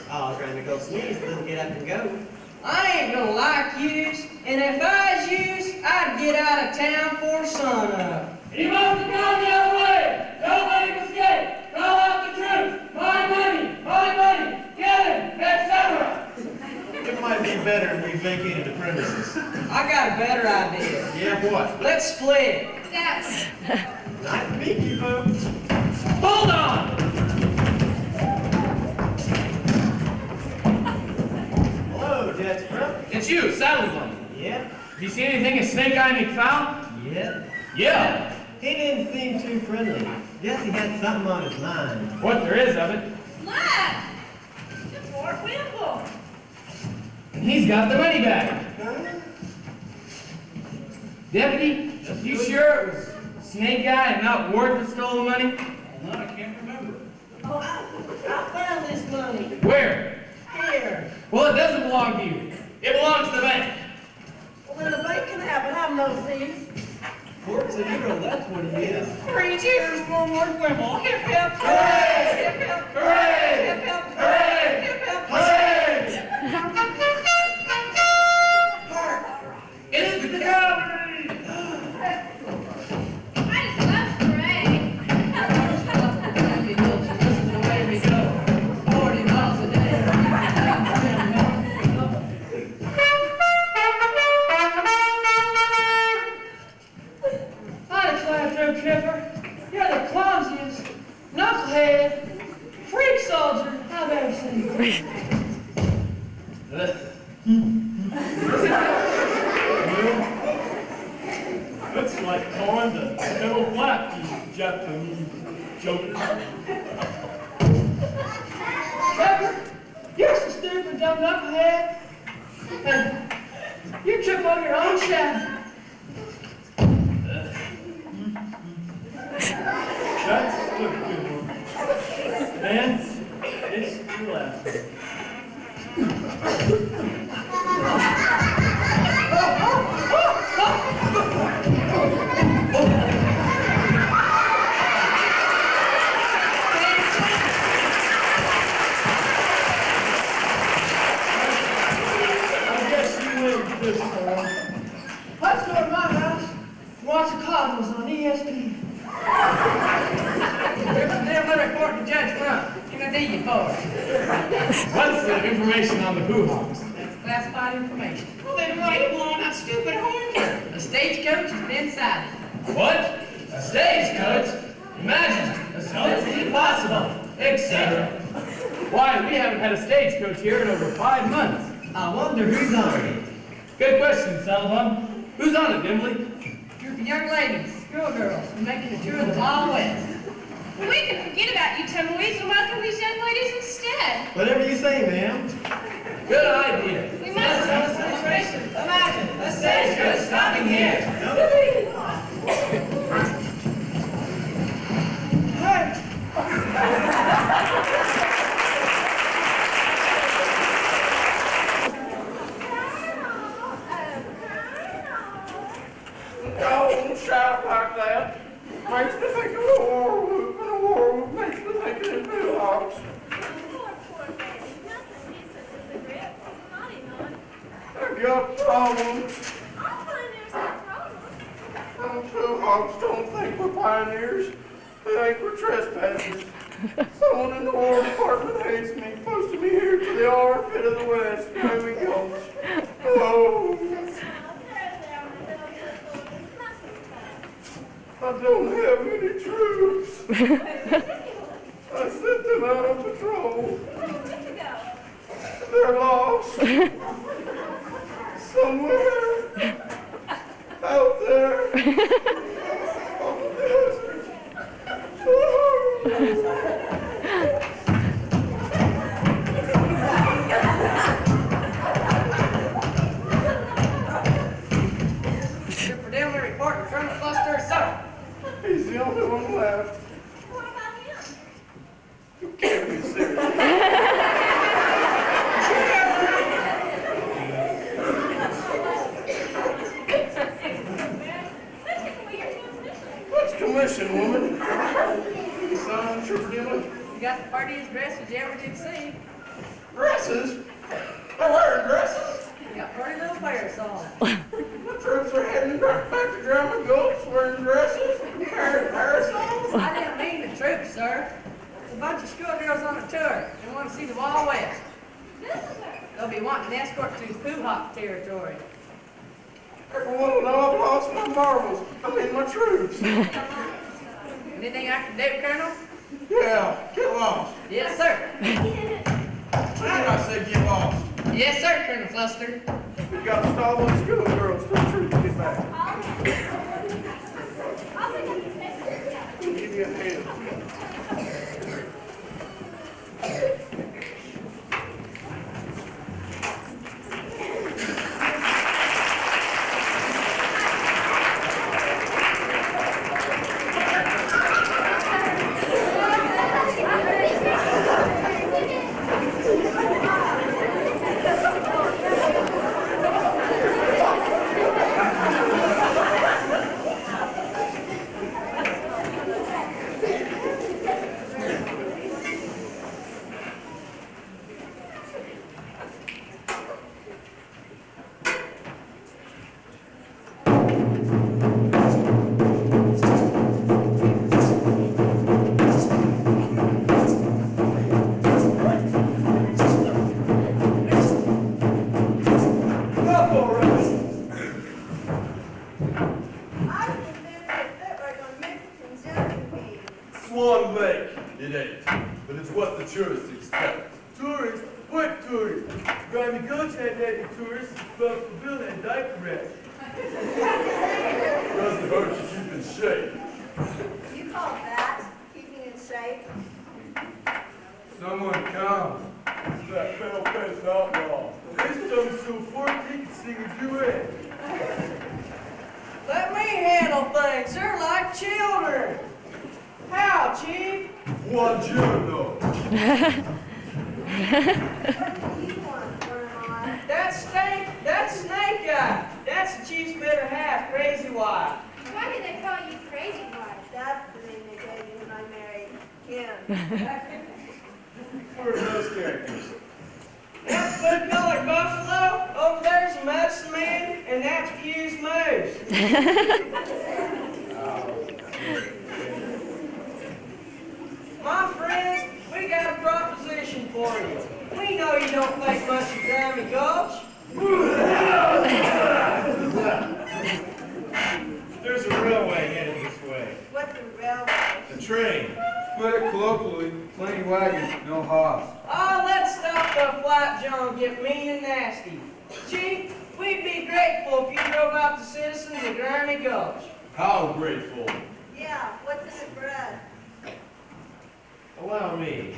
All Grimy Gulch needs doesn't get up and go. I ain't gonna like yous, and if I was yous, I'd get out of town for sunup. He wants to go the other way! Don't let him escape! Call out the troops! My money! Get him! Etc. It might be better if we vacated the premises. I got a better idea. Yeah, what? Let's split. That's Nice to meet you, folks. Hold on! Hello, Judge Crump. It's you, Saddlebum. Yep. Have you seen anything of Snake Eye McFowl? Yep. Yeah. He didn't seem too friendly. Guess he had something on his mind. What there is of it. Look! It's Fort Wimple. And he's got the money back. Deputy, you sure it was Snake Eye and not Ward that stole the money? No, I can't remember. Oh, I found this money. Where? Here. Well, it doesn't belong to you. It belongs to the bank. Well, then the bank can have it. I'm no thief. Forks and Eagle, that's what he is. 3 cheers for Ward Wimple. Hip, hip, Hooray! hip, hip, Hooray! hip, hip, Hooray! hip, hip, Hooray! It's the cavalry! I just love parade. This is the way we go. 40 miles a day. Hi, Claptrap Tripper. You're the clumsiest, knucklehead, freak soldier I've ever seen. Looks like corn to kettle black, you Japanese joker. Trevor, you're so stupid, dumb knucklehead. And you trip on your own shadow. That's a good one. Man, it's your last one. This one. Let's go to my house and watch the Cosmos on ESPN. They're reporting to Judge Front. You're gonna need you for it. What's the information on the hoo-hops? That's classified information. Well, then why are you blowing that stupid horn? A stagecoach has been sighted. What? A stagecoach? Imagine, it's impossible, etc. Why, we haven't had a stagecoach here in over 5 months. I wonder who's on it. Good question, Saddlebum. Who's on it, Dimbley? Group of young ladies, schoolgirls, who are making a tour of the Wild West. Well, we can forget about you tumbleweeds and welcome these young ladies instead. Whatever you say, ma'am. Good idea. We must have a celebration. Imagine a stagecoach stopping here. Hey! Don't shout like that. Makes me think of a war whoop, and a war whoop makes me think of them blue hawks. I got problems. Them blue hawks don't think we're pioneers. They think we're trespassers. Someone in the War Department hates me, posted me here to the armpit of the West. Here we go. Oh. I don't have any troops. I sent them out on patrol. They're lost. Somewhere out there on the desert. Trooper Dimbley reporting from the cluster south. He's the only one left. What about him? You can't be serious. want to see the Wild West. They'll be wanting an escort through Pooh Hop territory. Everyone, I've lost my marbles. I mean my troops. Anything I can do, Colonel? Yeah, get lost. Yes, sir. Why did I say get lost? Yes, sir, Colonel Fluster. We got to stall those schoolgirls till the troops get back. Give me a hand. Swan Lake, it ain't. But it's what the tourists expect. Tourists? What tourists? Grimy Coach had that tourists from Verle and diaper rash. Doesn't hurt to keep in shape. You call that keeping in shape? Someone come. It's that pale-faced outlaw. His tongue's so forked he can sing a duet. Let me handle things. They're like children. How, Chief? Buongiorno. That's Snake Eye. That's the Chief's better half, Crazy Wife. Why do they call you Crazy Wife? That's the name they gave me when I married him. Who are those characters? That's blue-colored buffalo. Over there's the medicine man, and that's Pew's moose. My friends, we got a proposition for you. We know you don't think much of Grimy Gulch. There's a railway headed this way. What's a railway? A train. Put it colloquially, plain wagon, no hoss. Oh, let's stop the flat John get mean and nasty. Chief, we'd be grateful if you drove out the citizens of Grimy Gulch. How grateful. Yeah, what's in it for us? Allow me.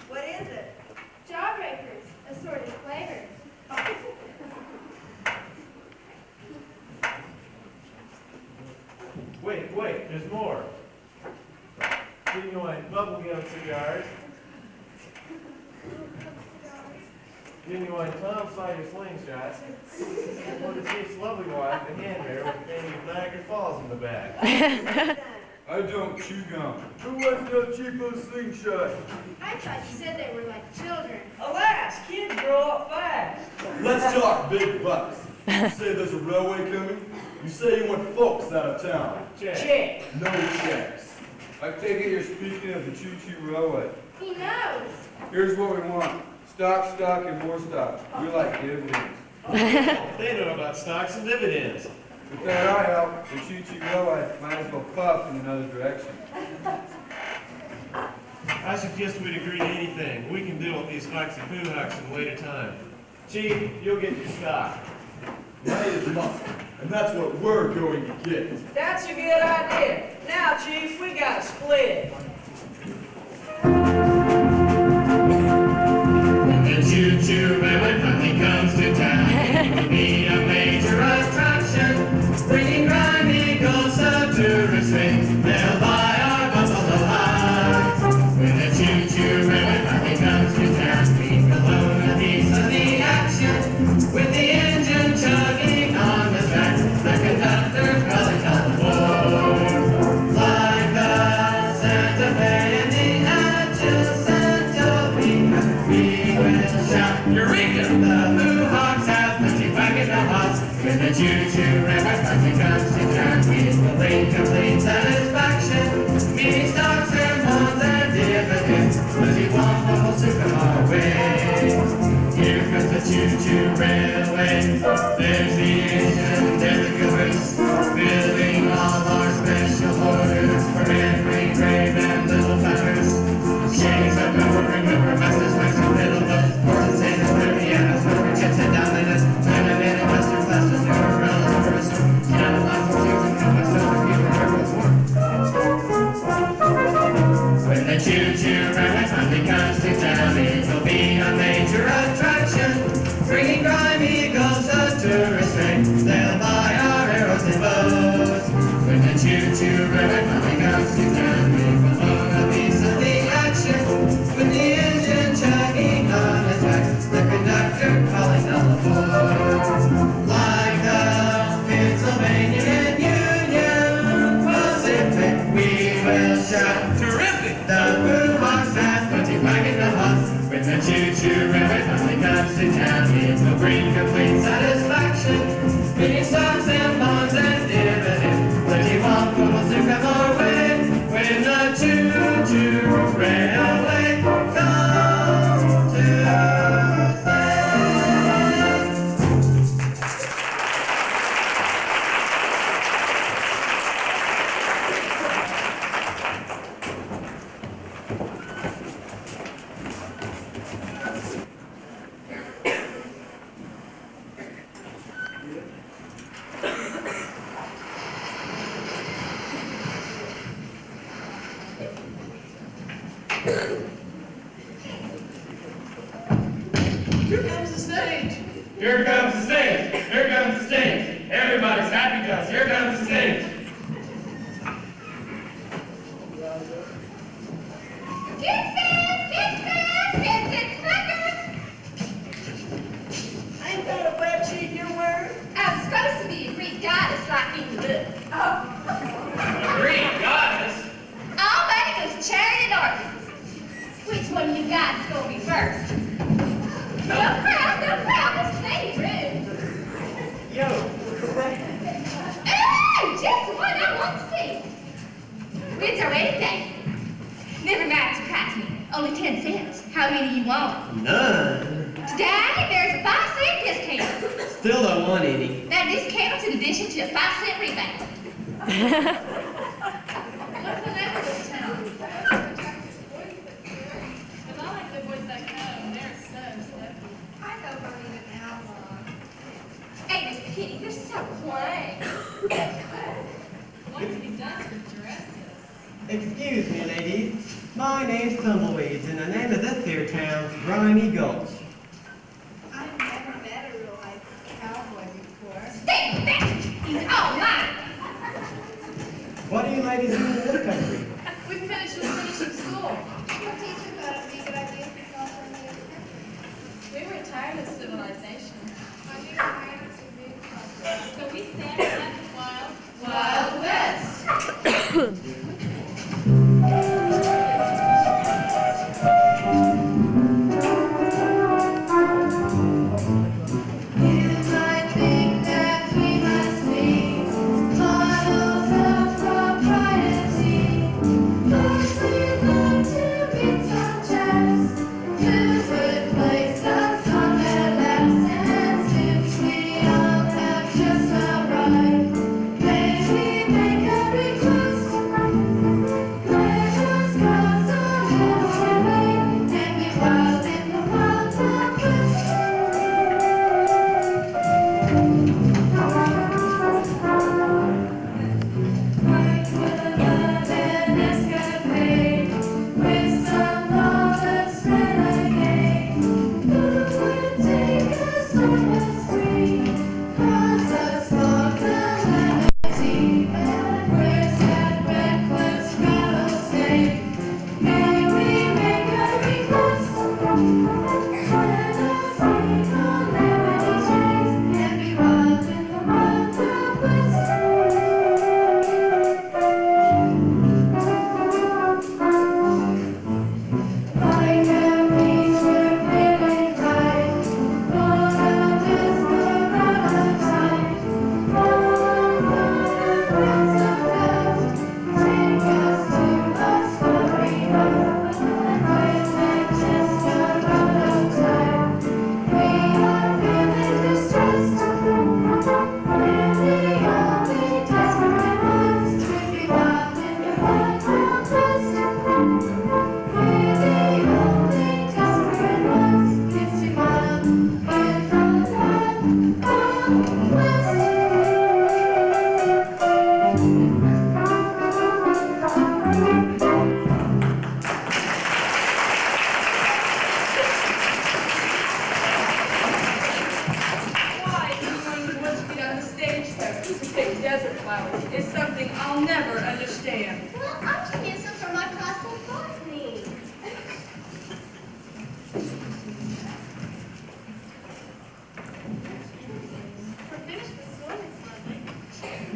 What is it? Jawbreakers, assorted flavors. Wait, there's more. Genuine bubblegum cigars. Genuine Tom Sawyer slingshots. For the Chief's lovely wife, a hand mirror with a painting of Niagara Falls in the back. I don't chew gum. Who wants no cheapo slingshot? I thought you said they were like children. Alas, kids grow up fast. Let's talk big bucks. You say there's a railway coming? You say you want folks out of town? Check. No checks. I take it you're speaking of the choo-choo railway. He knows. Here's what we want. Stock, and more stock. We like dividends. They know about stocks and dividends. With that eye help, the choo-choo railway might as well puff in another direction. I suggest we'd agree to anything. We can deal with these hikes and poo hikes in later time. Chief, you'll get your stock. Money is muscle, and that's what we're going to get. That's a good idea. Now, Chief, we got to split. The choo-choo railway finally comes to town. It will be a major attraction, bringing grimy gulch of tourist fame. They'll buy our buffalo hides. When the choo-choo railway finally comes to town, we will own a piece of the action. With the engine chugging on the track, the conductor calling out the war. Like the Santa the choo-choo railway finally comes to town, it'll be a major attraction, bringing grimy Eagles a tourist train. They'll buy our arrows and bows. When the choo-choo railway finally comes to town, we will own a piece of the action. With the engine chugging on the tracks, the conductor calling all aboard. Like the Pennsylvania Union Pacific, we will shout. Terrific! The boombox has 20 wagon the hawks. When the choo-choo railway finally comes to town, it will bring complete satisfaction. Bringing stocks and bonds and dividends. Plenty welcome will soon come our way. When the choo-choo railway comes to Here comes the stage. Here comes the stage. Here comes the stage. Everybody's happy because here comes the stage. I ain't got a wet sheet you're wearing. I'm supposed to be a Greek goddess like in the book. A Greek goddess? All money goes to charity and orphans. Which one of you guys is going to be first? No crowd, it's plenty room. Yo. Oh, just the one I want to see. When's our wedding day? Never mind, surprise me. Only 10 cents. How many you want? None. Today, there's a 5-cent discount. Still don't want any. That discount's in addition to a 5-cent rebate. What's the name of this town? Because I like the boys that come. They're so stuffy. I hope I'm even outlaw. Hey, Miss Kitty, you're so plain. What have you done for dresses? Excuse me, ladies. My name's Tumbleweeds, and the name of this here town's Grimy Gulch. I've never met a real life cowboy before. Stay back! He's all mine. What do you ladies do in this country? We finished with finishing school. Your teacher thought it'd be a good idea if we called from the other country. We were tired of civilization. I think I have to move across. So we stand at the Wild West. You might think that we must be models of propriety, but we'd love to meet some chaps who would place us on their laps, and since we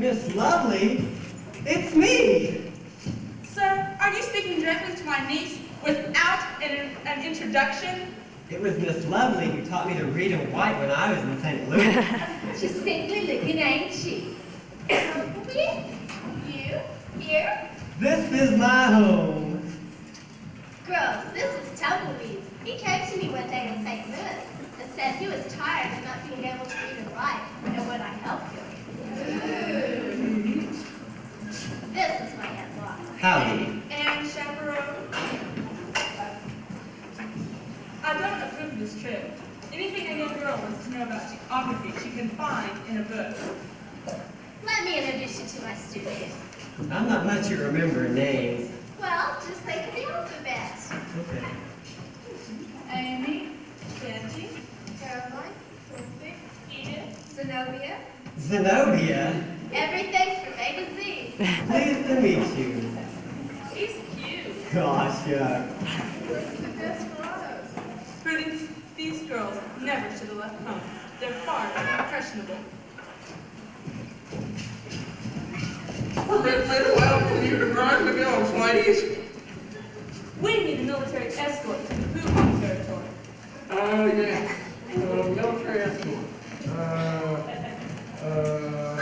Miss Lovely, it's me. Sir, are you speaking directly to my niece without an introduction? It was Miss Lovely who taught me to read and write when I was in St. Louis. She's simply looking, ain't she? You? Here? This is my home. Girls, this is Tumbleweed. He came to me one day in St. Louis and said he was tired of not being able to read and write, and would I help him? This is my Aunt Laura. Howdy. And chaperone? I don't approve of this trip. Anything a young girl wants to know about geography she can find in a book. Let me introduce you to my students. I'm not much at remembering names. Well, just think of the alphabet. Okay. Amy, Betty, Caroline, Sophie, Edith, Zenobia, Zenobia, everything from A to Z. pleased to meet you. he's cute. Gosh, Where's the desperados? Prudence, these girls never should have left home. They're far too impressionable. Permit me to welcome you to Grind the Gulls, ladies. We need a military escort to the Pooh territory. Yeah. Military escort.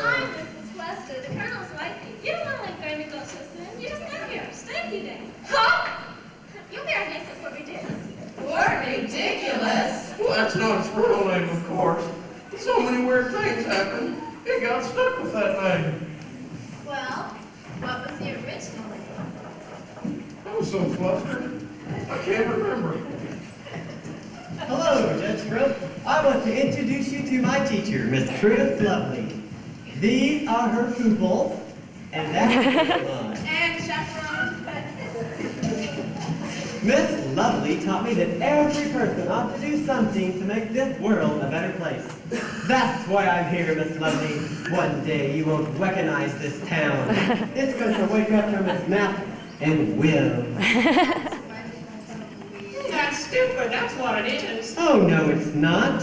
I'm Mrs. Lester, the Colonel's wifey. You don't want to leave Granby Gulch so soon. You just got here. Stay a few days. Huh? You'll be our guest at Fort Ridiculous. Fort Ridiculous? Well, that's not its real name, of course. So many weird things happen. It got stuck with that name. Well, what was the original name? I was so flustered. I can't remember. Hello, Judge Phillip. I want to introduce you to my teacher, Miss Prudence Lovely. These are her pupils, and that's mine. And chaperone. Miss Lovely taught me that every person ought to do something to make this world a better place. That's why I'm here, Miss Lovely. One day you won't recognize this town. It's going to wake up from its nap and will. That's stupid, that's what it is. Oh, no, it's not.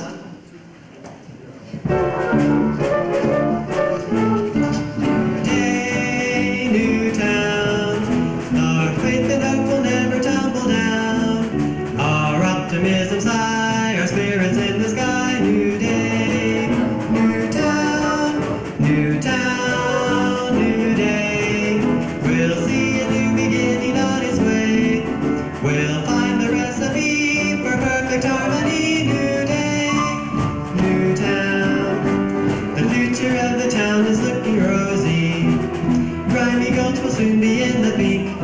Day, new town. Our faith and hope will never tumble down. Our optimism's high, our spirits in the sky. New day, new town, new town, new day. We'll see a new beginning on its way. We'll find the recipe for perfect harmony. New day, new town. The future of the town is looking rosy. Grimy Gulch will soon be in the pink.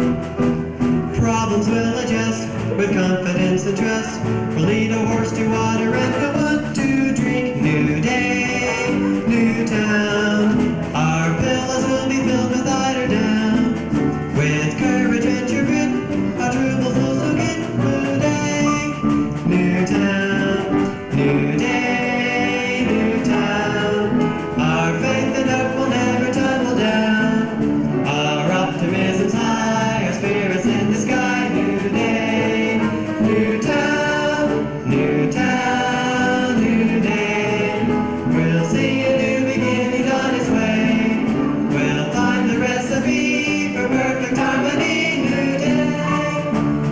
Problems will adjust with confidence and trust. We'll lead a horse to water and he'll want to drink. New day, new town. Our villas will be filled with eider down. With courage and your grit, our troubles will soon get. New day, new town. New day, new town. Our faith and hope will never tumble down. Our optimism's high, our spirits in the sky. New day, new town, new town, new day. We'll see a new beginning on its way. We'll find the recipe for perfect harmony. New day,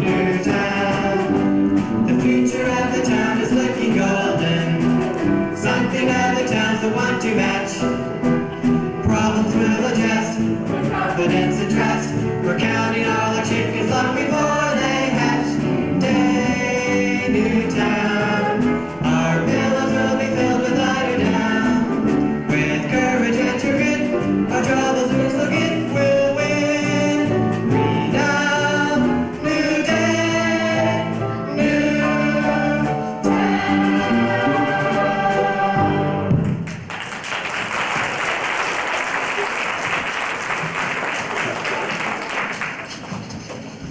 new town. The future of the town is looking golden. Something other towns will want to match. Problems will adjust with confidence and trust. We're counting all our chickens long before they hatch. New day, new town. Our villas will be filled with eider down. With courage and your grit, our troubles will forget. We'll win. Freedom, new day, new town.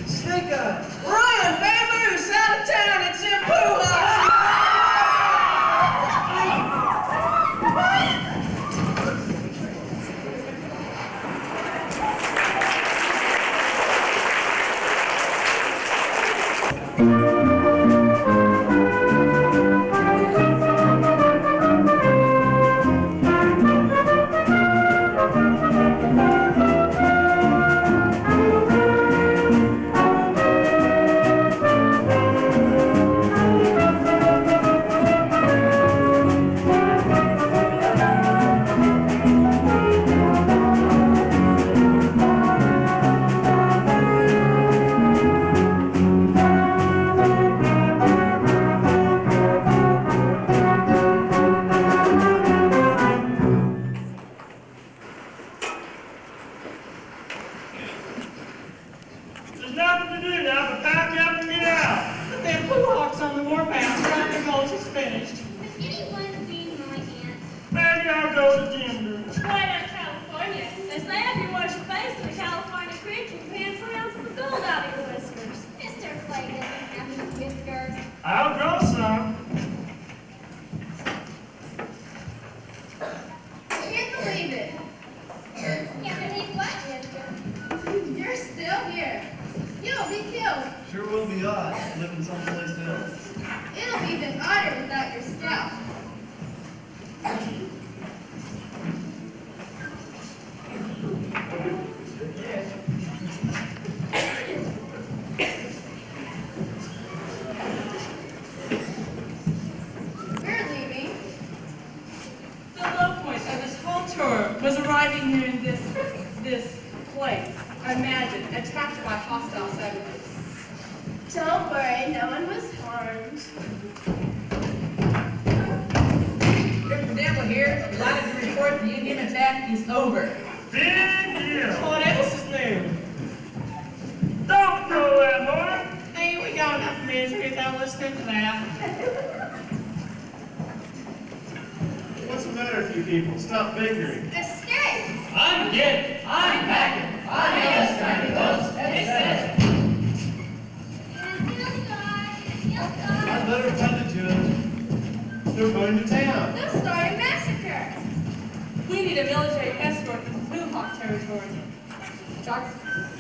Sneaker! Ryan, Bamboo's out of town, it's in Pooh House! it up and pack up and get out. But them Poohawks on the warpath trying to go is finished. Has anyone seen my aunt? Maybe I'll go to Denver. Right out of California. They say if you wash your face in the California creek, you can pan 3 ounces of gold out of your whiskers. Mr. Clay doesn't have any whiskers. I'll grow some. Can't believe it. Can't believe what, mister? You're still here. You'll be killed. Sure will be odd, living someplace else. It'll be even odder without your scalp. We're leaving. The low point of this whole tour was arriving here in this place. I imagine, attacked by hostile savages. Don't worry, no one was harmed. Mr. Denver here, delighted to report the Indian attack is over. Big deal. What else is new? Don't throw that horn. Ain't we got enough misery without listening to that? What's the matter with you people? Stop bickering. Escape! I'm getting, I'm packing. I know it's trying to close. They said it. I'd better find the judge. They're going to town. They'll start a massacre. We need a military escort to Poohawk territory. Chuck,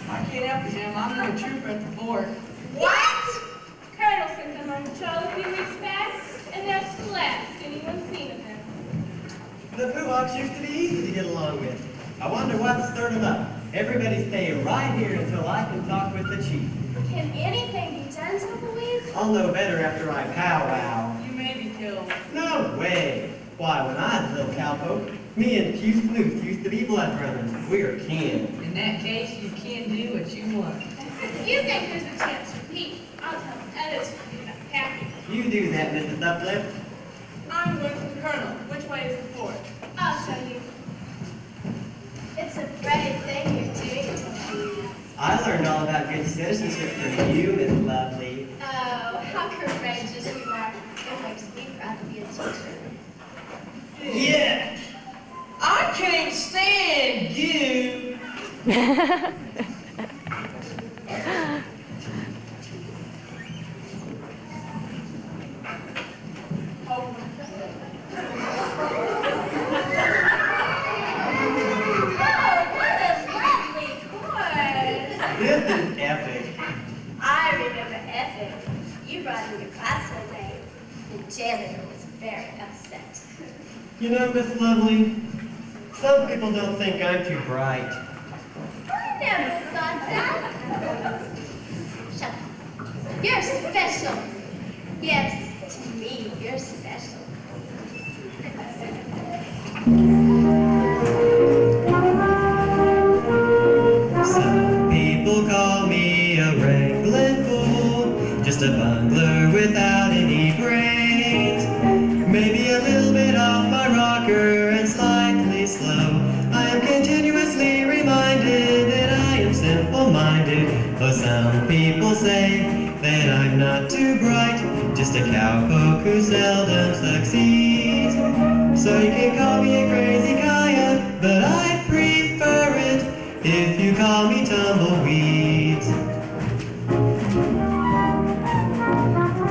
I can't help you, ma'am. I'm no trooper at the fort. What? Colonel sent them on patrol a few weeks back, and that's the last anyone's seen of them. The Poohawks used to be easy to get along with. I wonder what stirred them up. Everybody stay right here until I can talk with the chief. Can anything be done, Tumbleweed? I'll know better after I powwow. You may be killed. No way. Why, when I was a little cowpoke, me and Q Sleuth used to be blood brothers. We're kin. In that case, you can do what you want. If you think there's a chance for peace, I'll tell others to do that packing. You do that, Mrs. Uplift. I'm going to the colonel. Which way is the fort? I'll show you. It's a brave thing you're doing, Tumbleweed. I learned all about good citizenship from you, Miss Lovely. Oh, how courageous you are. It makes me proud to be a teacher. Yeah. I can't stand you. This is epic. I remember Epic. You brought in your class one day. The janitor was very upset. You know, Miss Lovely, some people don't think I'm too bright. I never thought that. Shut up. You're special. Yes, to me, you're special. Some people call me a wrangling fool, just a bungler without any brains. Maybe a little bit off my rocker and slightly slow. I am continuously reminded that I am simple-minded. Though some people say that I'm not too bright, just a cowpoke who seldom succeeds. So you can call me a crazy coyote, but I prefer it if you call me tumbleweeds.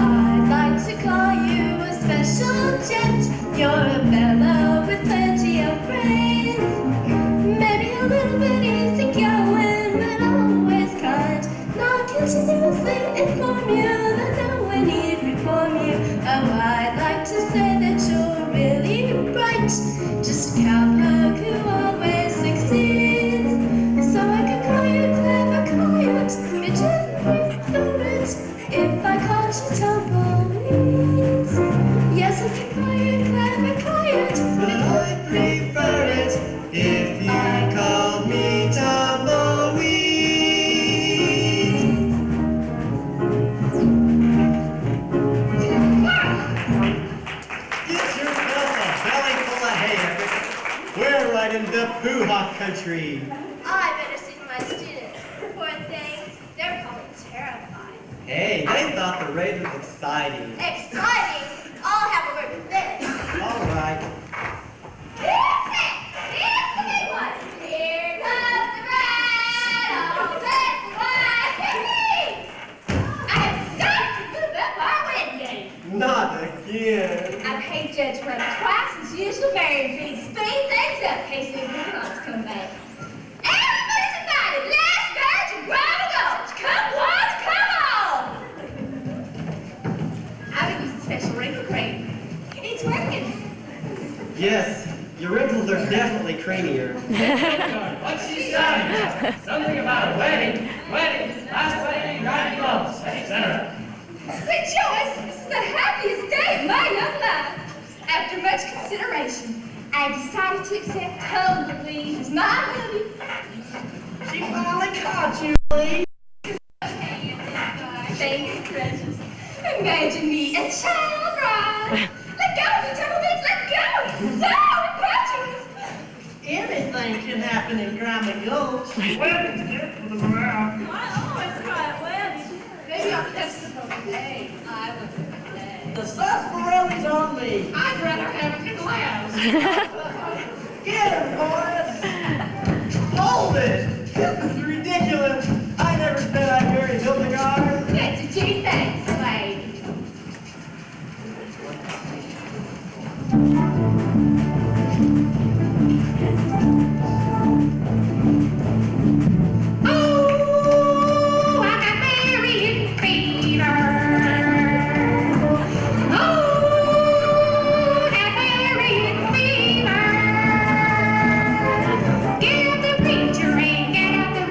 I'd like to call you a special jet. You're a fellow with plenty of brains. Maybe a little bit easy going, but always kind. Not continuously inform you that no one need reform you. Oh, I'd like to say that you're really bright. Just a cowpoke who always succeeds. So I could call you clever coyote, midget, ferret, if I called you tumbleweeds. Yes, I could call you clever coyote, But I prefer it if you called me tumbleweed. Get yourself a belly full of hay, Epic. We're right in the Poohawk country. I better see my students. Poor things, they're probably terrible. always thought the race was exciting. Exciting! I'll have a look at this. All right. Here's it! Here's the big one! Here comes the bride! Oh, that's the wise technique! I have decided to move up our wedding date. Not again. I paid Judge Rudd twice as usual, very big speed things up in case the robots come back. Everybody's invited! Last virgin, Bravo Gulch! Come on, come on! I would use a special wrinkle cream. It's working. Yes, your wrinkles are definitely creamier. What's she saying? Something about a wedding, last wedding, riding gloves, etc. Rejoice! This is the happiest day of my young life. After much consideration, I decided to accept Tom Louise as my hubby. She finally caught you, Lee. Thank you, precious. Imagine me, a child bride. Let go of the turtle bits, let go! It's so impetuous! Anything can happen in Grimy Gulch. Wedding's good for the morale. I always cry at weddings. Maybe I'll catch the whole day. I will today. The sarsaparilli's on me. I'd rather have it in glass. Get him, boys. Hold it! This is ridiculous. I never said I married Hildegard. That's a G thanks, lady. Oh, I got married fever. Oh, got married fever. Get out the preacher and get out the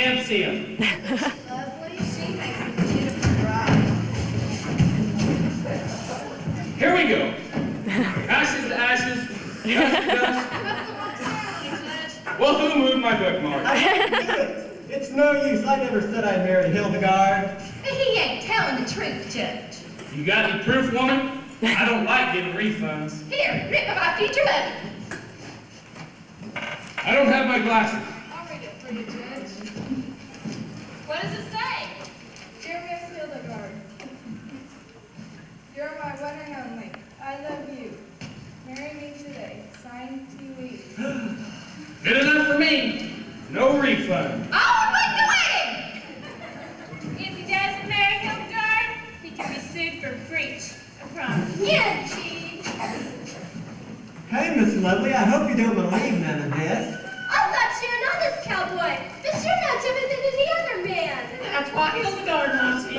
can't see them. Lovely, she makes a beautiful bride. Here we go. Ashes to ashes, dust to dust. Well, who moved my bookmark? I can't do it. It's no use. I never said I married Hildegard. He ain't telling the truth, Judge. You got any proof, woman? I don't like getting refunds. Here, rip of my future husband. I don't have my glasses. I'll read it for you, Judge. What does it say? Dear Miss Hildegard, you're my one and only. I love you. Marry me today. Signed 2 weeks. Good enough for me. No refund. I'll make the wedding! If he doesn't marry Hildegard, he can be sued for breach of promise. Yeah, Chief. Hey, Miss Lovely, I hope you don't believe none of this. I thought you were not this cowboy, but you're no different than any other man. That's why Hildegard wants me.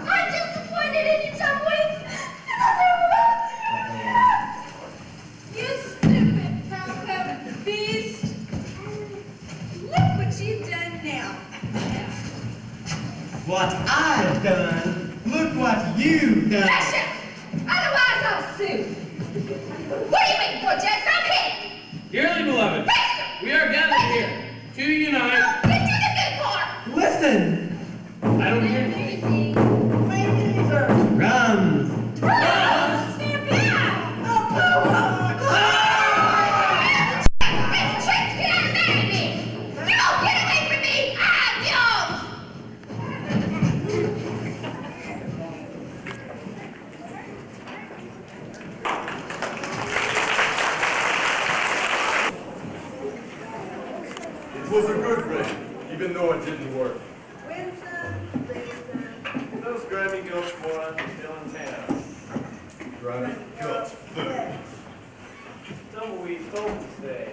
I'm disappointed in you, Tumbleweeds. You stupid cowpoke beast! Look what you've done now. What I've done, look what you've done. Hush up! Otherwise I'll sue. What are you waiting for, Judge? I'm here. Dearly beloved, we are gathered here to unite. Get to the good part. Listen. I don't hear anything. Drums. It was a good ring, even though it didn't work. Those grimy gulch morons are still in town. Grimy gulch food. Tumbleweed told to stay.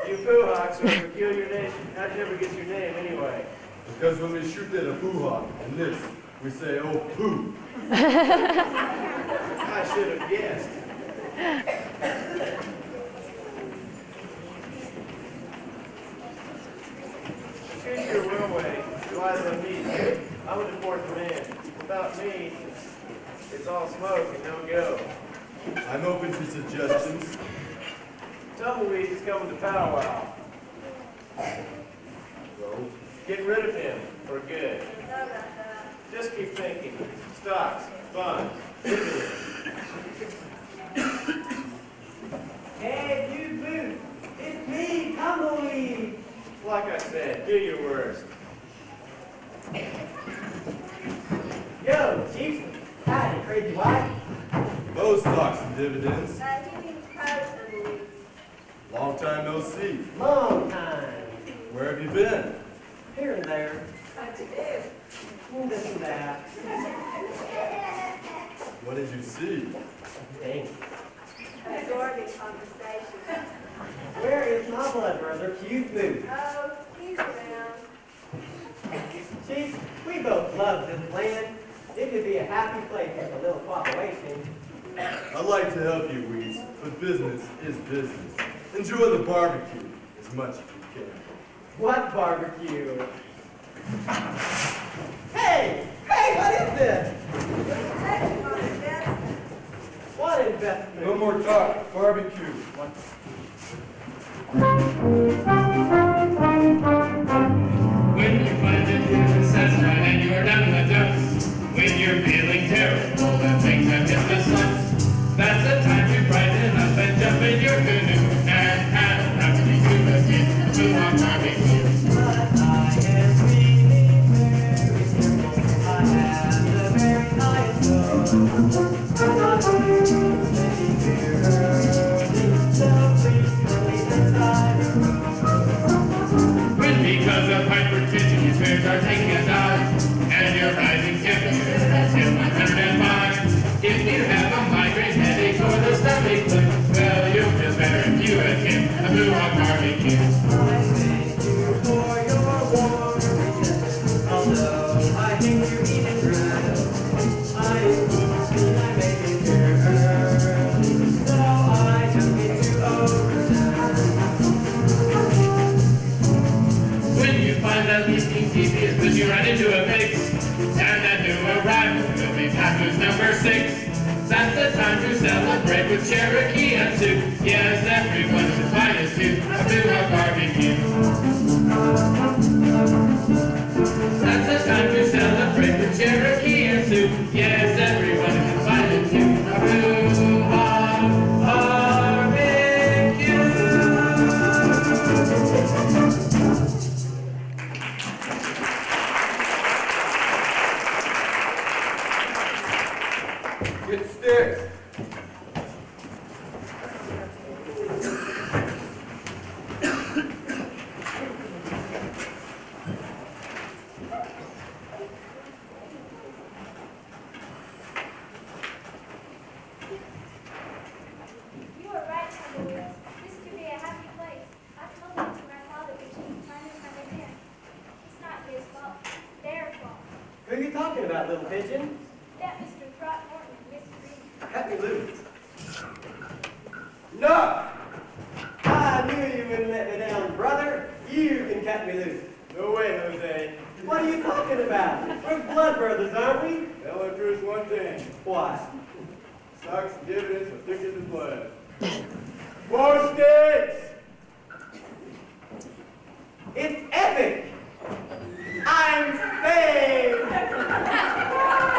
You poo-hawks are a peculiar nation. How'd you ever get your name anyway? Because when we shoot at a poo-hawk and this, we say, oh, poo. I should have guessed. Choose your will way. Relies on me. I'm a deported man. Without me, it's all smoke and no go. I'm open to suggestions. Tumbleweed is coming to powwow. So, Get rid of him for good. Just keep thinking. Stocks, bonds, dividends. Hey, you boo. It's me, Tumbleweed. Like I said, do your worst. Yo, Chief. Howdy, crazy white. those stocks and dividends. He means personally. Long time no see. Long time. Where have you been? Here and there. What you do? This and that. What did you see? Thanks. Absorbing conversation. Where is my blood brother, Q Food? Oh, he's around. Chief, we both love this land. It could be a happy place with a little cooperation. I'd like to help you, Weeds, but business is business. Enjoy the barbecue as much as you can. What barbecue? Hey! Hey, what is this? What investment? No more talk. Barbecue. When you find it is satisfied and you are down in the dumps, when you're feeling terrible and things have hit the slumps, that's the time to brighten up and jump in your canoe and have a happy Tuesday, move on barbecue. But I am really very simple. I have the very highest goal. I'm not here to stay here early, so please hurry inside the room. When because of hypertension your spirits are taking a dive, and your rising temperature has hit 105. If you have a migraine headache or the stomach flu, well, you'll just better if you attend a Blue Hawk barbecue. I think you as you run into a fix. And that new arrival will be Papoose number 6. That's the time to celebrate with Cherokee and soup. Yes, everyone is invited to a Phillip barbecue. That's the time to celebrate with Cherokee and soup. Yes, everyone is invited to a Phillip barbecue. Get sticks. You are right, Pebbles. This could be a happy place. I told him to my father to keep time and time again. It's not his fault. It's their fault. Who are you talking about, little pigeon? That Mr. Throckmorton and Miss Green. Cut me loose. No! I knew you wouldn't let me down, brother. You can cut me loose. No way, Jose. What are you talking about? We're blood brothers, aren't we? Tell the truth one thing. What? Stocks and dividends are thicker than blood. More sticks! It's epic! I'm saved!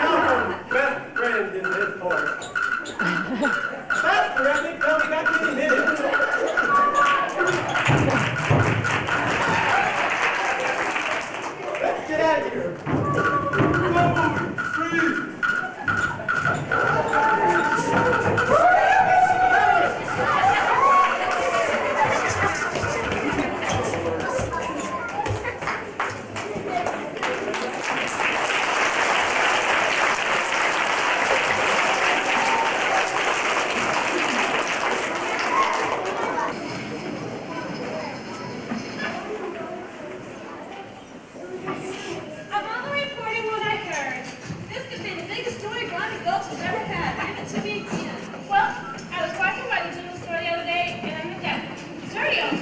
Malcolm's best friend is his horse. Master Epic, they'll be back in a minute. Let's get out of here. I'm only reporting what I heard. This could be the biggest story Ronnie Gulch has ever had. Give it to me again. Well, I was walking by the general store the other day, and I met that dirty old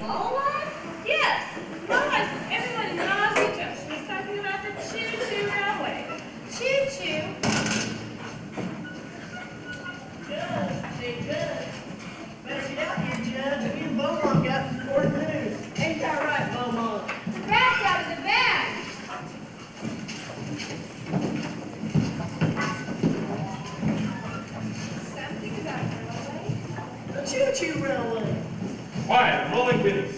Lola? Yes. Lola, everyone in Nazi Junction was talking about the choo-choo railway. Choo-choo? Judge. Better get out here, Judge. Me and Beaumont got important news. Ain't that right, Beaumont? The rat's out of the bag. Something about railway? The choo-choo railway. Quiet, rolling pennies.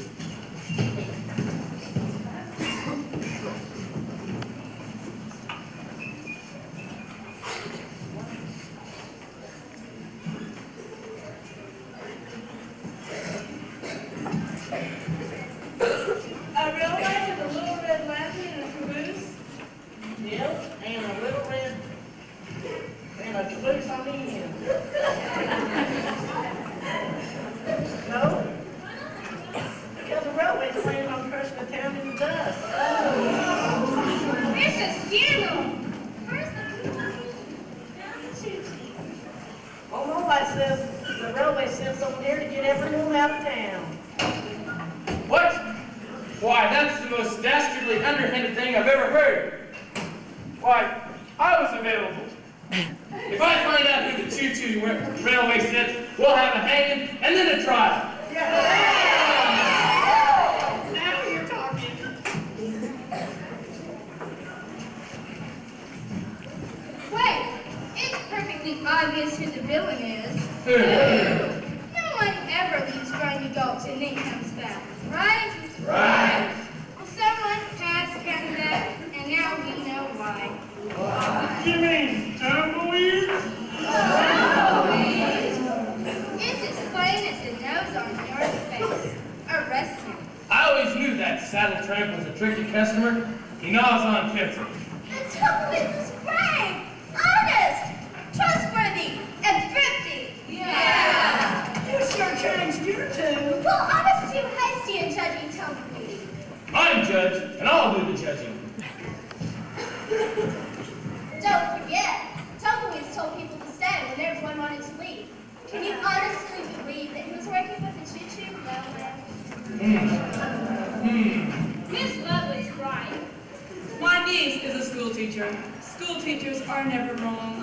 A railway with a little red lantern and a caboose? Yep, and a little red, and a caboose on the end. No? Because the railway's planning on crushing the town in the dust. It's a scandal. Oh, nobody says the railway sends someone here to get everyone out of town. What? Why, that's the most dastardly underhanded thing I've ever heard. Why, I was available. If I find out who the choo-choo railway sent, we'll have a hanging and then a trial. Now you're talking. Wait, it's perfectly obvious who the villain is. No one ever leaves Grimy Gulch and then comes back, right? Right. Well, someone has come back, and now we know why. You mean tumbleweed? It's as plain as the nose on your face. Arrest him. I always knew that saddle tramp was a tricky customer. He gnaws on pencil. The tumbleweed was brave, honest, trustworthy, and thrifty. Yeah. You sure changed your tune. Well, I was too hasty in judging tumbleweed. I'm judge, and I'll do the judging. Don't forget, tumbleweeds told people to stay when everyone wanted to leave. Can you honestly believe that he was working with the choo-choo railway? Miss Lovely's right. school teacher. School teachers are never wrong.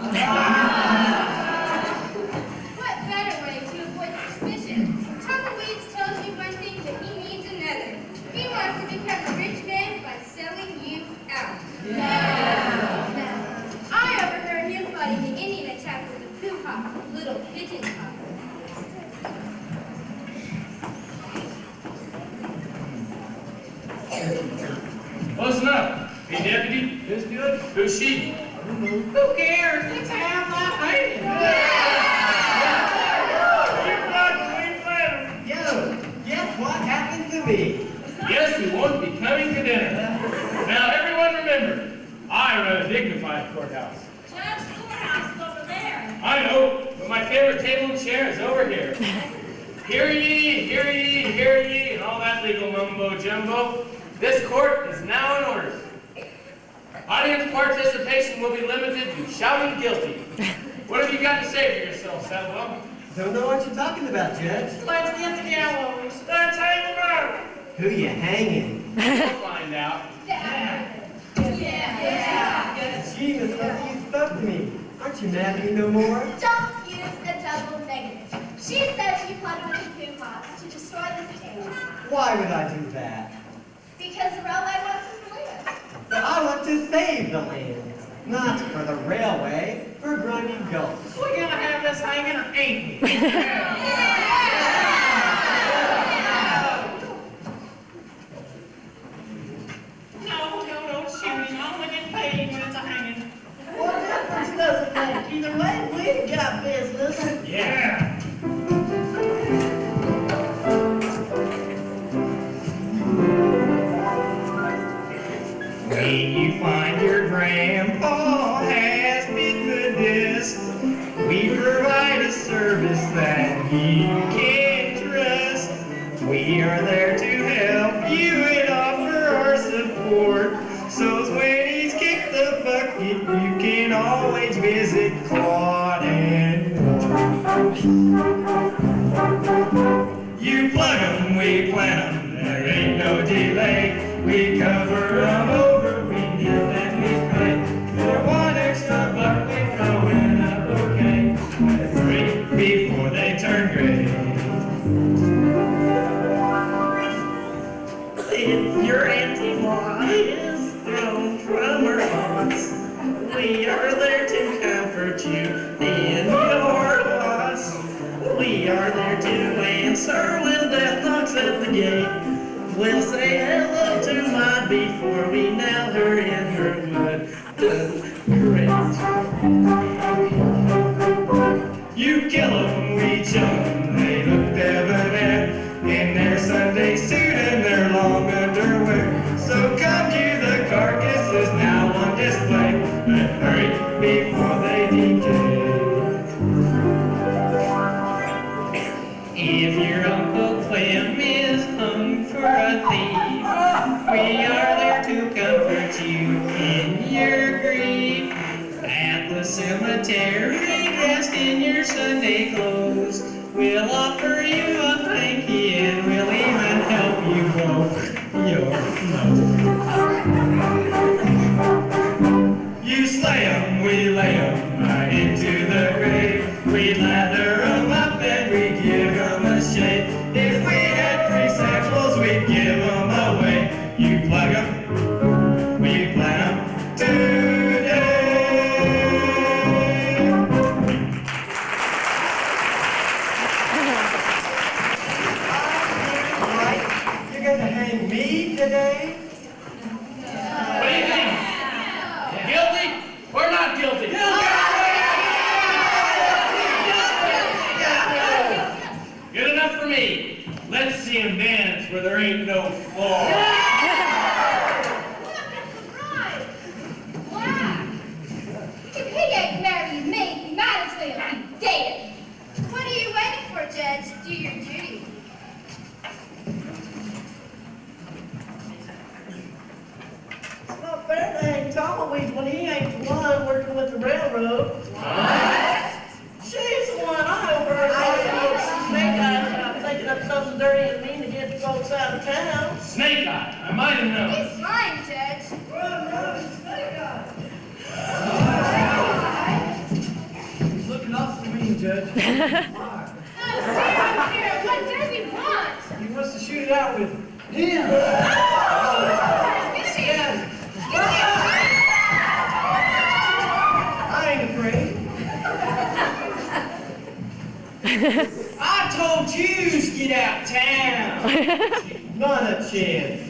What better way to avoid suspicion? Tumbleweeds tells you one thing, but he means another. He wants to become a rich man by selling you out. I overheard him fighting the Indian attack with a poo-hop, little pigeon hop. Close enough. Hey, deputy. Who's good? Who's she? Who cares? Let's have that hanging. Yo, guess what happened to me? Guess who won't be coming to dinner? Now, everyone remember, I run a dignified courthouse. Judge, courthouse is over there. I know, but my favorite table and chair is over here. Hear ye, hear ye, hear ye, and all that legal mumbo-jumbo. This court is now in order. Audience participation will be limited to shouting guilty. What have you got to say for yourself, Samuel? Don't know what you're talking about, Judge. Let's get the gallows. Let's hang them out. Who you hanging? We'll find out. Yeah. Gee, Miss Lovely, you spoke to me. Aren't you mad at me no more? Don't use a double negative. She says you plotted with the poo-hops to destroy this town. Why would I do that? Because the railway wants us to live. But I want to save the land. Not for the railway, for Grimy Gulch. We're gonna have this hanging, or ain't we? No, don't shoot him. I only get paid when it's a hanging. What difference does it make? Either way, we got business. Yeah. When you find your grandpa has been the disc, we provide a service that you can trust. We are there to help you and offer our support. So when he's kicked the bucket, you can always visit Claude and Ward. You plug 'em, we plant 'em, there ain't no delay. We cover 'em over, we give them his pay. For one extra buck, we throw in a bouquet. Three before they turn gray. If your auntie-in-law is thrown from her haunts, we are there to comfort you in your loss. We are there to answer when death knocks at the gate. We'll say hello to mine before we nail her in her wood. Great. You kill 'em, we chill 'em, they look debonair in their Sunday suit and their long underwear. So come to the carcasses now on display, but hurry before they decay. If your Uncle Clem is hung for a thief, we are there to comfort you in your grief. At the cemetery, dressed in your Sunday clothes, we'll offer you a thank you and we'll even help you blow your nose. You slay 'em, we lay 'em right into the grave. We lather 'em up and we give 'em a shave. If we had free samples, we'd give 'em away. You plug 'em, we plant 'em today. Right? You're going to hang me today? What do you think? Guilty or not guilty? Good enough for me. Let's see him dance where there ain't no floor. Right. Wow. If he ain't married me, he might as well be dead. What are you waiting for, Judge? Do your duty. It's not fair to hang tumbleweeds when he ain't the one working with the railroad. What? She's the one I overheard talking about snake eyes about thinking up something dirty and mean to get folks out of town. Snake Eye, I might have known. He's lying, Judge. Run, snake eyes. Judge. What does he want? He wants to shoot it out with him. I ain't afraid. I told you to get out of town. Not a chance.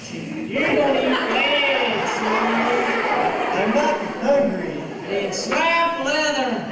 You don't eat legs. I'm not hungry. Then slap leather.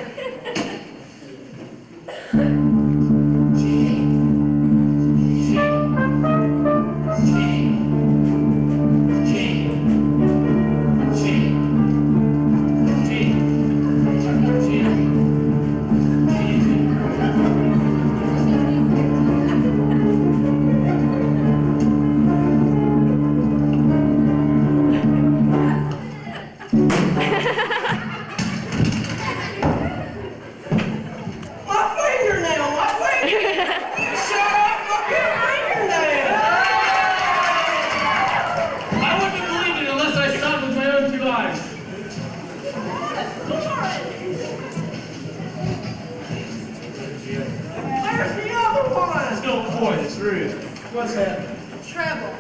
What's that? Trouble.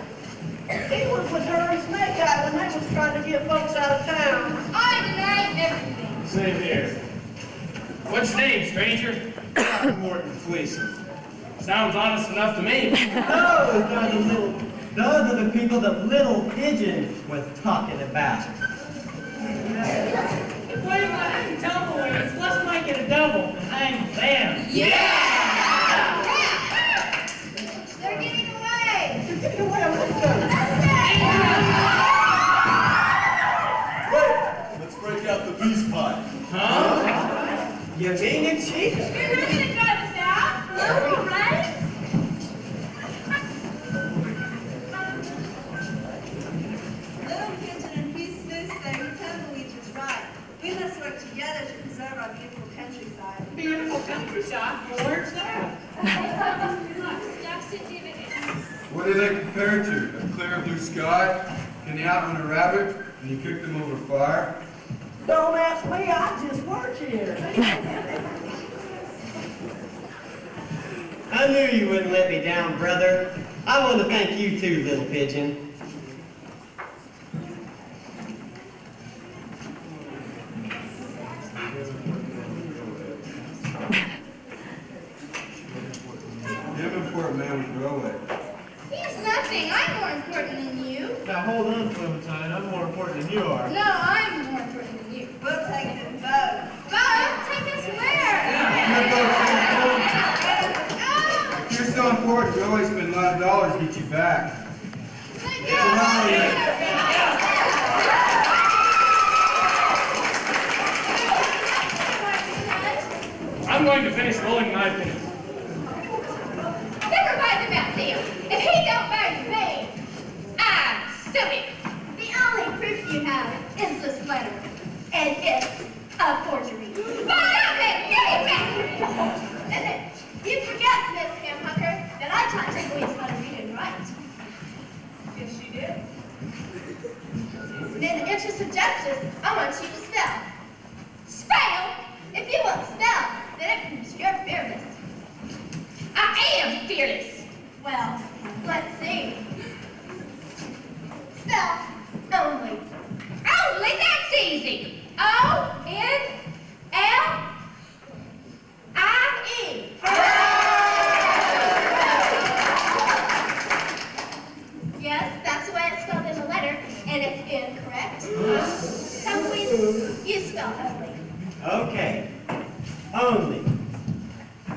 He was with her and Snake Eye when they was trying to get folks out of town. I deny everything. Same here. What's your name, stranger? Morton Fleeson. Sounds honest enough to me. Those are the people that Little Pigeon was talking about. If we were hang tumbleweeds, let's make it a double and hang them. Yeah! They're getting away. They're getting away. Let's go. Let's break out the beast pipe. Huh? You mean it, Chief? You're really gonna drive us out? All right? Little Pigeon and Peace Smith say tumbleweeds was right. We must work together to preserve our beautiful countryside. Beautiful countryside. Well, where's that? What do they compare to? A clear blue sky? Can you outrun a rabbit? Can you kick them over fire? Don't ask me, I just work here. I knew you wouldn't let me down, brother. I want to thank you too, Little Pigeon. Davenport man with Verle. He's nothing. I'm more important than you. Now hold on, Clementine. I'm more important than you are. No, I'm more important than you. We'll take them both. Bob, take us where? If you're so important, we always spend a lot of dollars to get you back. I'm going to finish rolling my pins. Never mind about them. If he don't buy you me, I'm stupid. The only proof you have is this letter, and it's a forgery. Stop it! Give it back! And then, you forget, Miss Hamhucker, that I taught tumbleweeds how to read and write. Yes, you did. In the interest of justice, I want you to spell. Spell? If you won't spell, then it proves you're fearless. I am fearless. Well, let's see. Spell only. Only that's easy. O-N-L-I-E. Yes, that's the way it's spelled in the letter, and it's incorrect. Tumbleweeds, you spell only. Okay. Only.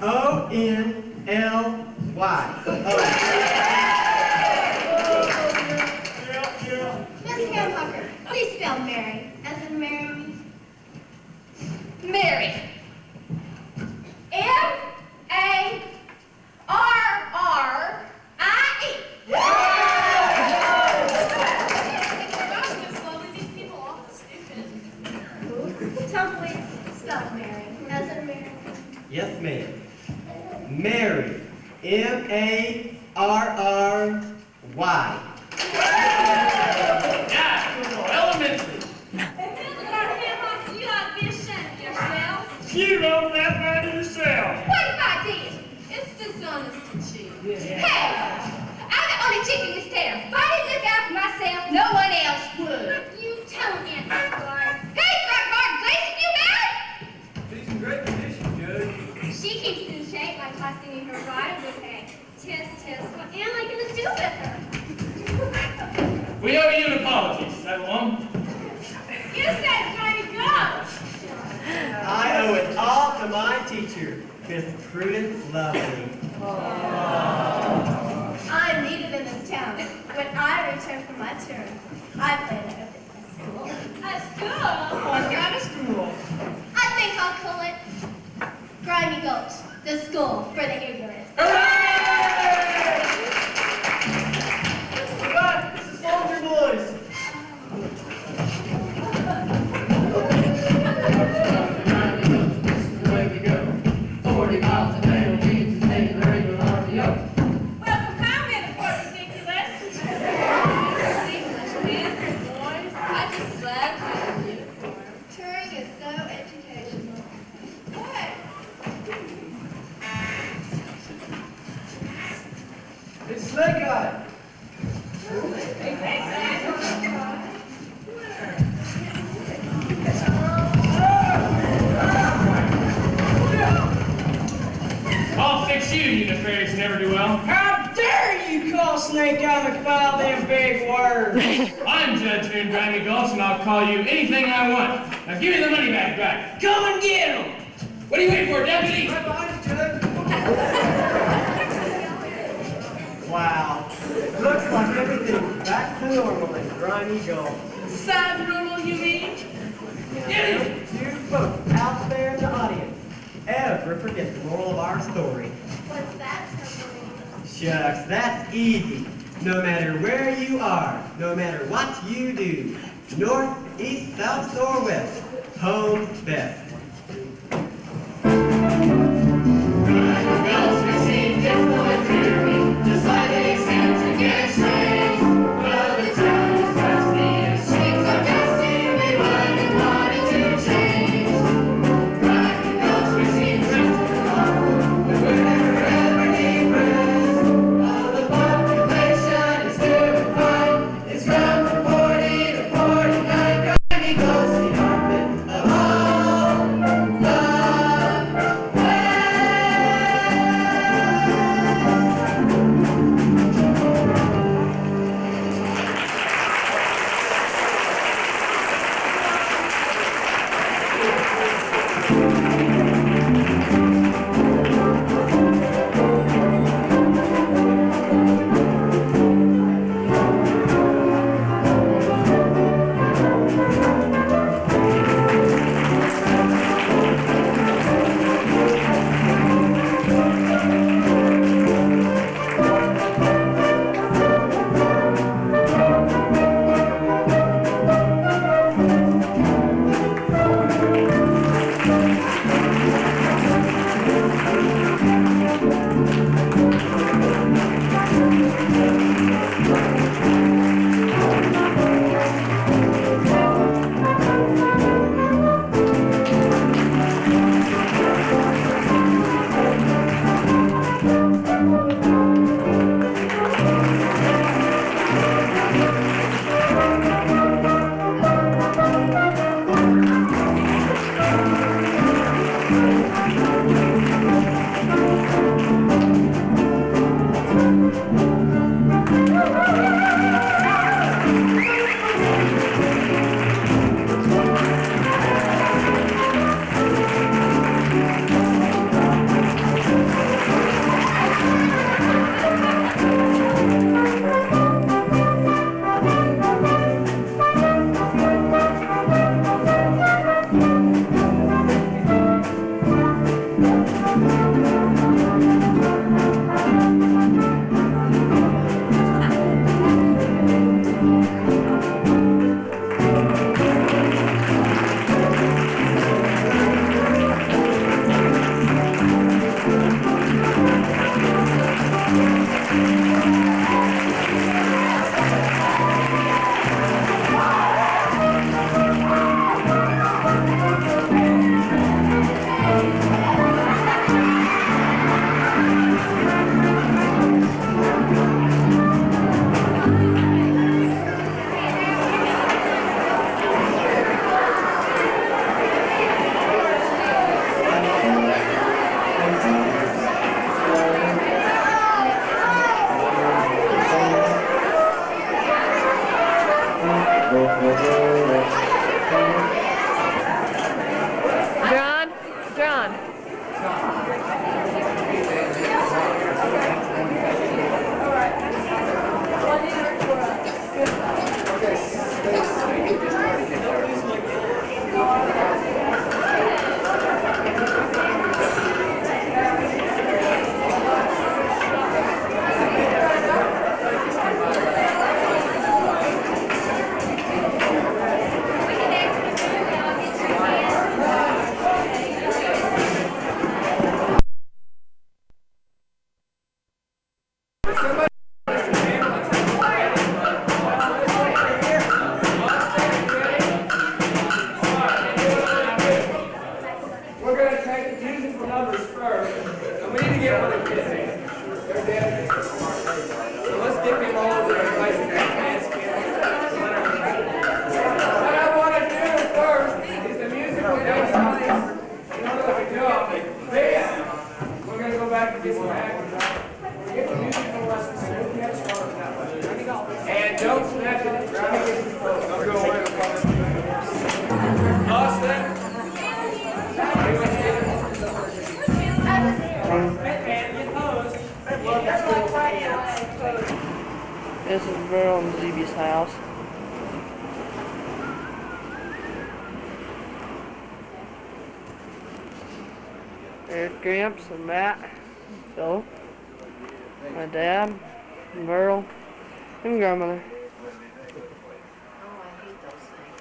O-N-L-Y. Miss Hamhucker, please spell Mary, as in marry me. Mary. M-A-R-R-I-E. Gosh, Miss Lovely, these people are awful stupid. Tumbleweeds, spell Mary, as in marry me. Yes, ma'am. Mary. M-A-R-R-Y. Yeah, elementary. You ought to be ashamed of yourself. You know Hey, I'm the only chick in this town. If I didn't look out for myself, no one else would. You tell him, Aunt Throckmorton. Hey, Throckmorton, Glacier, you bad? She's in great condition, Judge. She keeps in shape by tossing in her rider peg. Tisk, tisk, what am I gonna do with her? We owe you an apology, Settlum. You said trying to go. I owe it all to my teacher, Miss Prudence Lovely. I'm needed in this town. When I return from my turn, I plan to open a school. A school? What kind of school? I think I'll call it Grimy Gulch, the school for the ignorant. But this is Soldier Boys. Way to go. 40 miles a day will lead to take the regular RPO. Welcome home, men of Fort Ridiculous. Boys, I just love your uniform. Touring is so educational. Hey. It's Snake Eye. I'll fix you, you nefarious never-do-well. How dare you call Snake Eye McFile them big words? I'm Judge here in Grimy Gulch, and I'll call you anything I want. Now give me the money back. Come and get him! What are you waiting for, deputy? Right behind you, Judge. Wow. Looks like everything's back to normal in Grimy Gulch. Side normal, you mean? Now, you folks out there in the audience, ever forget the moral of our story? What's that, Tony? Shucks, that's easy. No matter where you are, no matter what you do, north, east, south, or west, home's best. Just like they seem to get strange. Well, the town is dusty and streets are dusty. We wanted to change. Grimy Gulch, we seem to but we're never ever depressed. All the population is doing fine. It's from 40 to 49. Grimy Gulch, the armpit of all the don't snap it. Grab it. Don't go away. Austin. This is Verle and Zebby's house. There's Gramps and Matt, and Phillip, my dad, and Verle, and grandmother. Oh, I hate those things.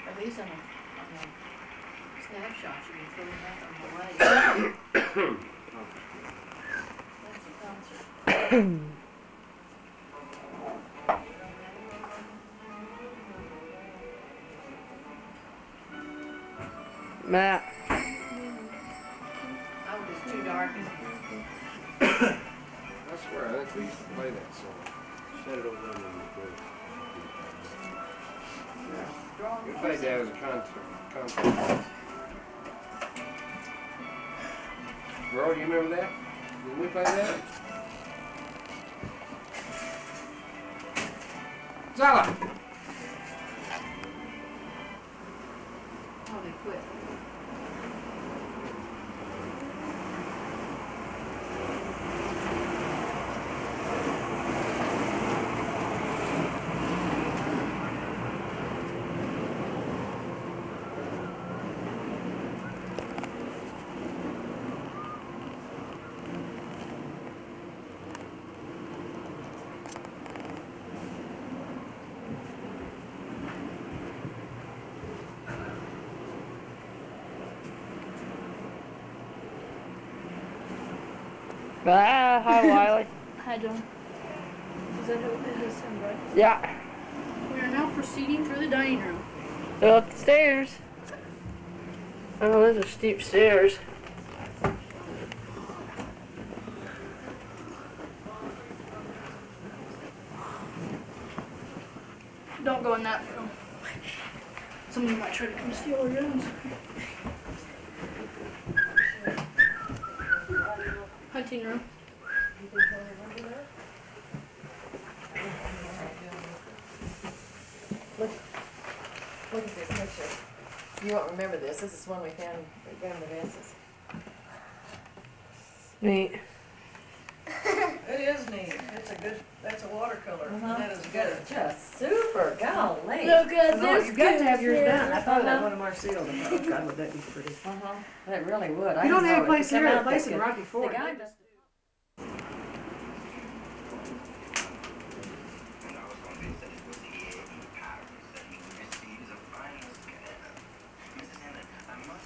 At least on a snapshot, you can put it back on the way. That's a concert. Matt. Oh, it's too dark in here. I swear, I think we used to play that song. Set it over there on the bridge. Yeah. We played that as a concert. Bro, do you remember that? Did we play that? Zala! Oh, they quit. Ah, hi, Wiley. Hi, John. Is that who it is, right? Yeah. We are now proceeding through the dining room. Go up the stairs. Oh, those are steep stairs. Don't go in that room. Somebody might try to come steal our guns. Hunting room. Look at this picture. You won't remember this. This is one we found at Grandma Vance's. Neat. It is neat. It's a good, that's a watercolor. That is good. Just super. Golly. Look at No, this. you've got to have yours goodness. done. I thought of that one of Marcel. Oh, God, would that be pretty. That really would. You don't have a place here, a place in Rocky The Ford. guy just.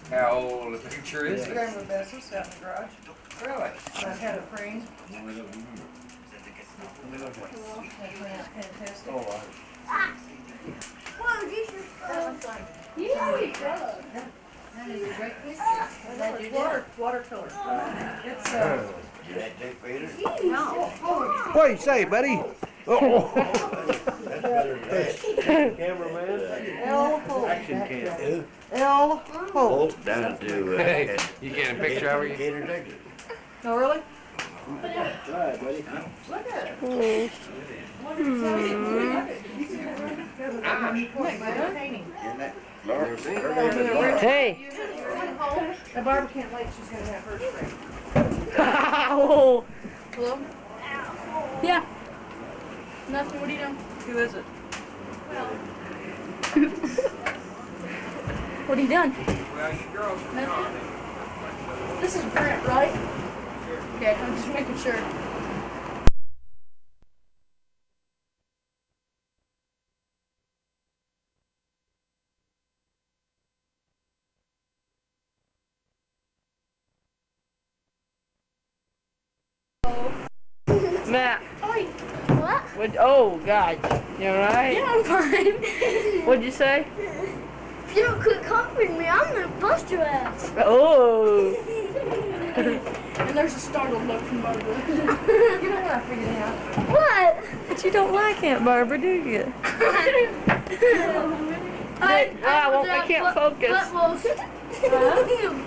How old the picture is it? Grandma Vance's out in the garage. Really? I had a frame. That's fantastic. Oh, Whoa, these are fun. Yeah, we go. That is a great picture. It's watercolor. It's What do you say, buddy? Cameraman. L. Holt. Action cam. L. Holt. Down to. Hey, you getting a picture of you? Oh, really? Try, buddy. Look at it. Hey. And Barbara can't wait. She's going to have hers framed. Ow. Hello? Yeah. Nothing. What are you doing? Who is it? What are you doing? Well, you girls are Nothing. This is Brent, right? Okay, I'm just making sure. Matt. What? Oh, God. You alright? Yeah, I'm fine. What'd you say? If you don't quit comforting me, I'm gonna bust your ass. Oh. And there's a startled look from Barbara. I figured it out. What? But you don't like Aunt Barbara, do you? I can't focus. Butt wolves.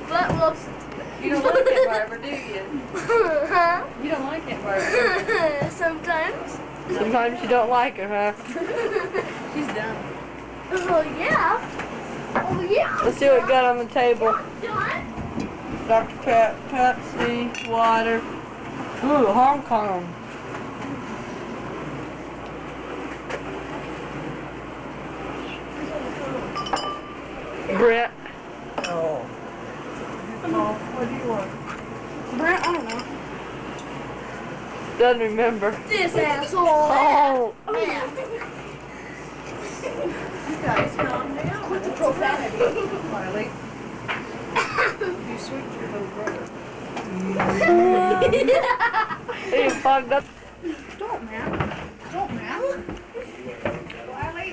Butt wolves. You don't like it, Barbara, do you? Huh? You don't like it, Barbara. Sometimes. Sometimes you don't like her, huh? She's dumb. Oh, yeah. Oh, yeah. Let's see what we got on the table. John? Dr. Pep, Pepsi, water. Ooh, Hong Kong. Brett. Oh. What do you want? Brent, I don't know. Doesn't remember. This asshole. Oh. Man. You guys calm down. Quit the profanity. Riley. You switched your little brother. He fogged up. Don't, man. Don't, man. Wiley. Wiley.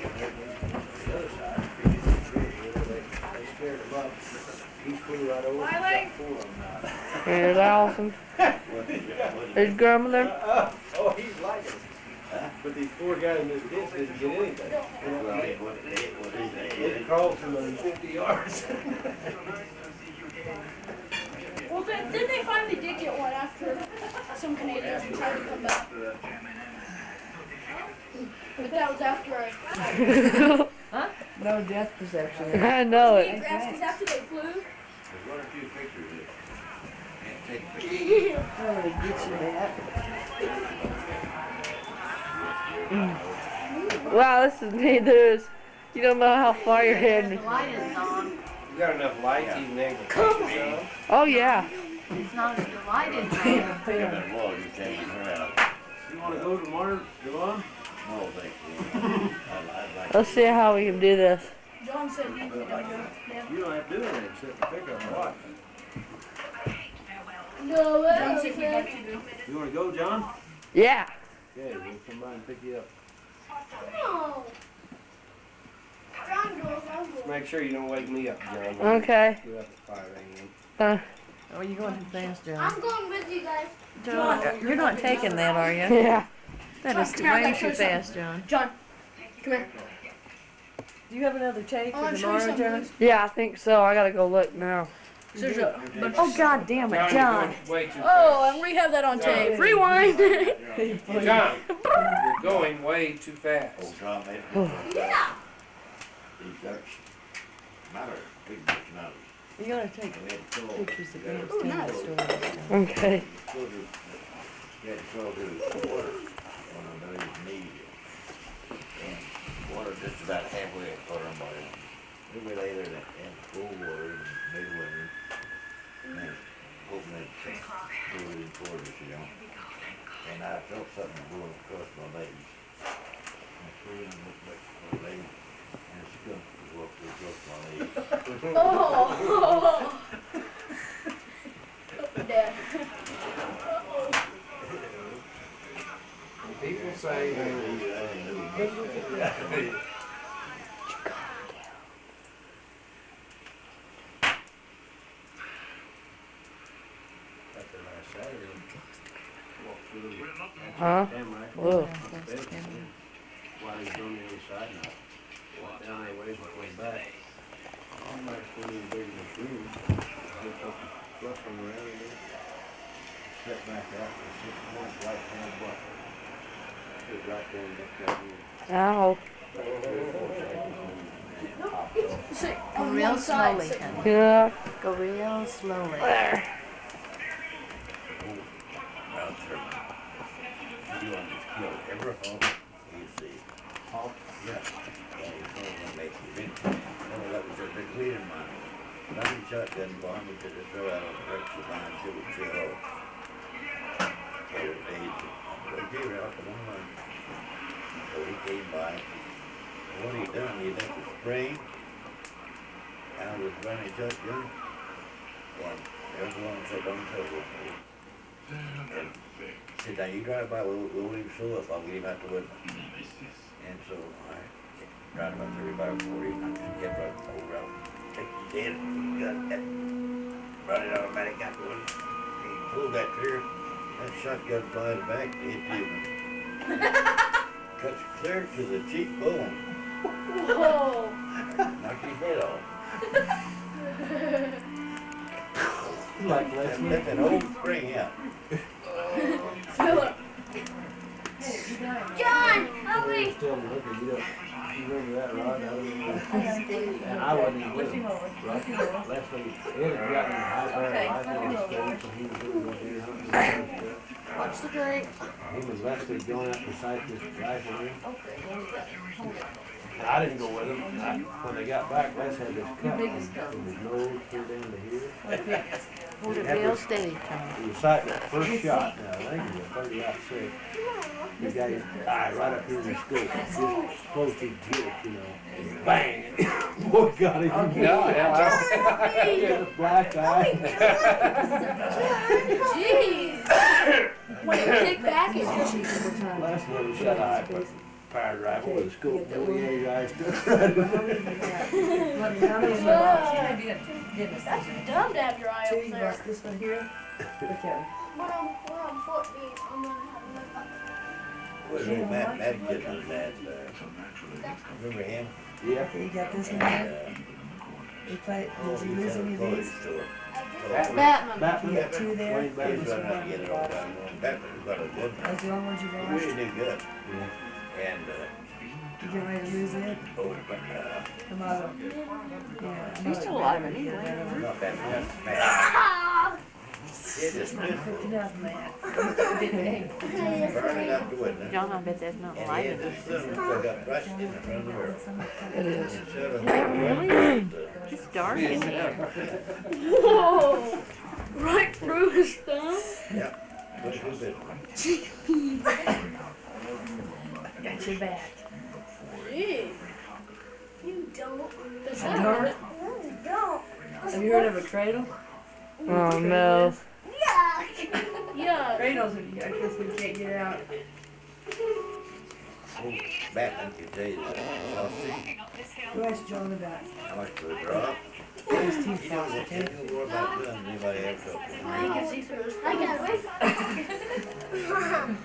Here's Allison. There's grandmother. Oh, he's like it. But these four guys in this ditch didn't get anything. They crawled 250 yards. Well, then they finally did get one after some Canadians tried to come back. But that was after I... Huh? No death perception. I know it. Because after they flew... There's one or two pictures that can't take Oh, they get you that. Wow, this is neat. You don't know how far you're heading. You got enough light to even angle pictures on? Oh, yeah. It's not as delighted. You want to go tomorrow, Devon? No, thank you. Let's see how we can do this. John said he was going to go. You don't have to do anything except to pick up and watch. No, John said he'd like to go. You want to go, John? Yeah. Okay, we'll come by and pick you up. No. John goes, I'll go. Make sure you don't wake me up, John. Okay. Get up at 5 a.m. Oh, you're going too fast, John. I'm going with you guys. John, you're not taking that, are you? Yeah. That is Come here, I way gotta show too you something. fast, John. John, come here. Do you have another take I for want to show you tomorrow, something. John? Yeah, I think so. I gotta go look now. Oh, God damn it, John. Way too Oh, and we have that on tape. Rewind. John, you're going way too fast. Oh, John, Yeah. these ducks matter, big personality. You gotta take pictures of them. Ooh, nice. Okay. You had to go to the water on a million knees. And water just about halfway across our body. We were lay there in full water in midwinter. And then hoping it moving towards us, you know. And I felt something going across my legs. I threw and looked back at my legs. And a skunk walked across my legs. Oh. Dad. People say Huh? Whoa. While he's on the other side now. Walk down that way and way back. I'm not swimming big in this room. Lift up and fluff from around in there. Step back out and 6 points right hand bucket. Stood right there and looked at me. Ow. Go real slowly, honey. Yeah. Go real slowly. There. Round 30. You want this kill every hawk you see. Hawk? Yeah. Yeah, you told me make you big. Oh, that was just a clear in mine. But I didn't shotgun bomb because it throw out on the breaks of mine till it chill off. So it aged. But here out the one. So he came by. And what he done, he left the spring. And I was running shotgun. And everyone said, don't touch it. And said, now you drive by, we'll leave him slow up, I'll get him out the wood. And so I drive about 35, 40, and I just kept right over out. Take his head, got that, brought it automatic out the wood. He pulled that trigger, that shotgun flies back, hit you. Cuts clear to the cheekbone. Whoa. Knocked his head off. Like that's an old spring out. Phillip. John, Still looking, you remember that, Rod? And I wasn't even with him. Leslie, Ed had gotten in high bear life in the States, and he was doing the deer hunting and stuff. Watch the drink. Him and Leslie going out to sight this rifle. And I didn't go with them. When they got back, Les had this cut from his nose clear down to here. Hold it real steady. He was sighting that first shot. Now, I think he was 30-06. He got his eye right up here in the scope. Just close to get it, you know. Bang! Boy, got him. Oh, yeah. He had a black eye. Jeez. When you kick back, it's Last never shut eye, but fired rifle with a scope. The way his eyes stuck right That's dumb to have your eye over there. This one here. Okay. When I'm 14, I'm gonna have What is old Matt getting on that? Remember him? Yeah. You got this one here? He played, did you lose any of these? Batman. You got two there? He's running to get it all done. Batman's got a good one. Those the only ones you He lost? really did good. And, You getting ready to lose it? oh, but, The mother. Yeah. He's still alive, isn't he? not that bad. It just Enough, man. burning up the wood. John, I bet that's not And light he had enough. this son that got crushed in the front of the world. It is. And shut up. Really? It's dark in here. Whoa! Right through his thumb? Yeah. But who bit? Got your back. Jeez. You don't. That's hard. Don't. Have you heard of a cradle? Oh no. Yuck. Yuck. Cradles, I guess we can't get out. Oh, Batman can tell you that. I'll see. Go ask John about it. How much for a drop? It was too He fast, don't okay? worry about doing anybody else up there. I can see through his thumb.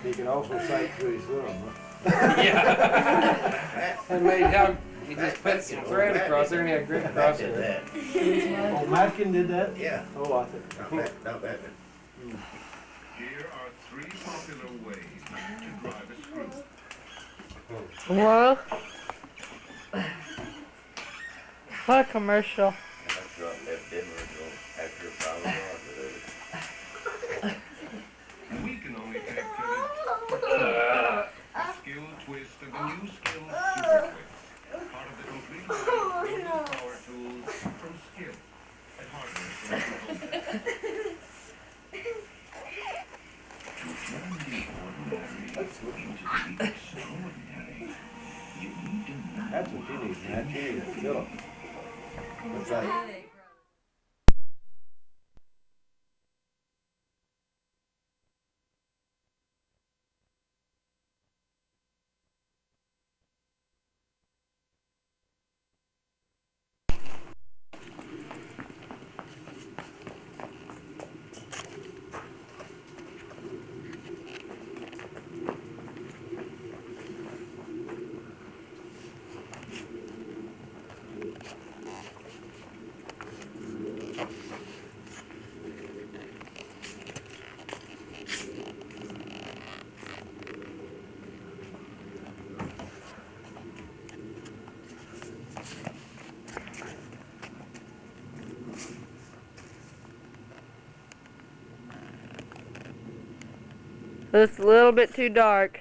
He can also sight through his thumb. Yeah. And made how he just put some thread across there and he had a grip across did there. that. Oh, Matkin did that? Yeah. Oh, I think. Not Batman. Here are 3 popular ways to drive a screw. Whoa. What a commercial. That's right, left Denver after 5 o'clock. We can only take credit. Skill twist of the new skill super twist. Part of the complete power tools from Skill at Hardware. That's what you need, Matt. You need a Phillip. What's that? It's a little bit too dark.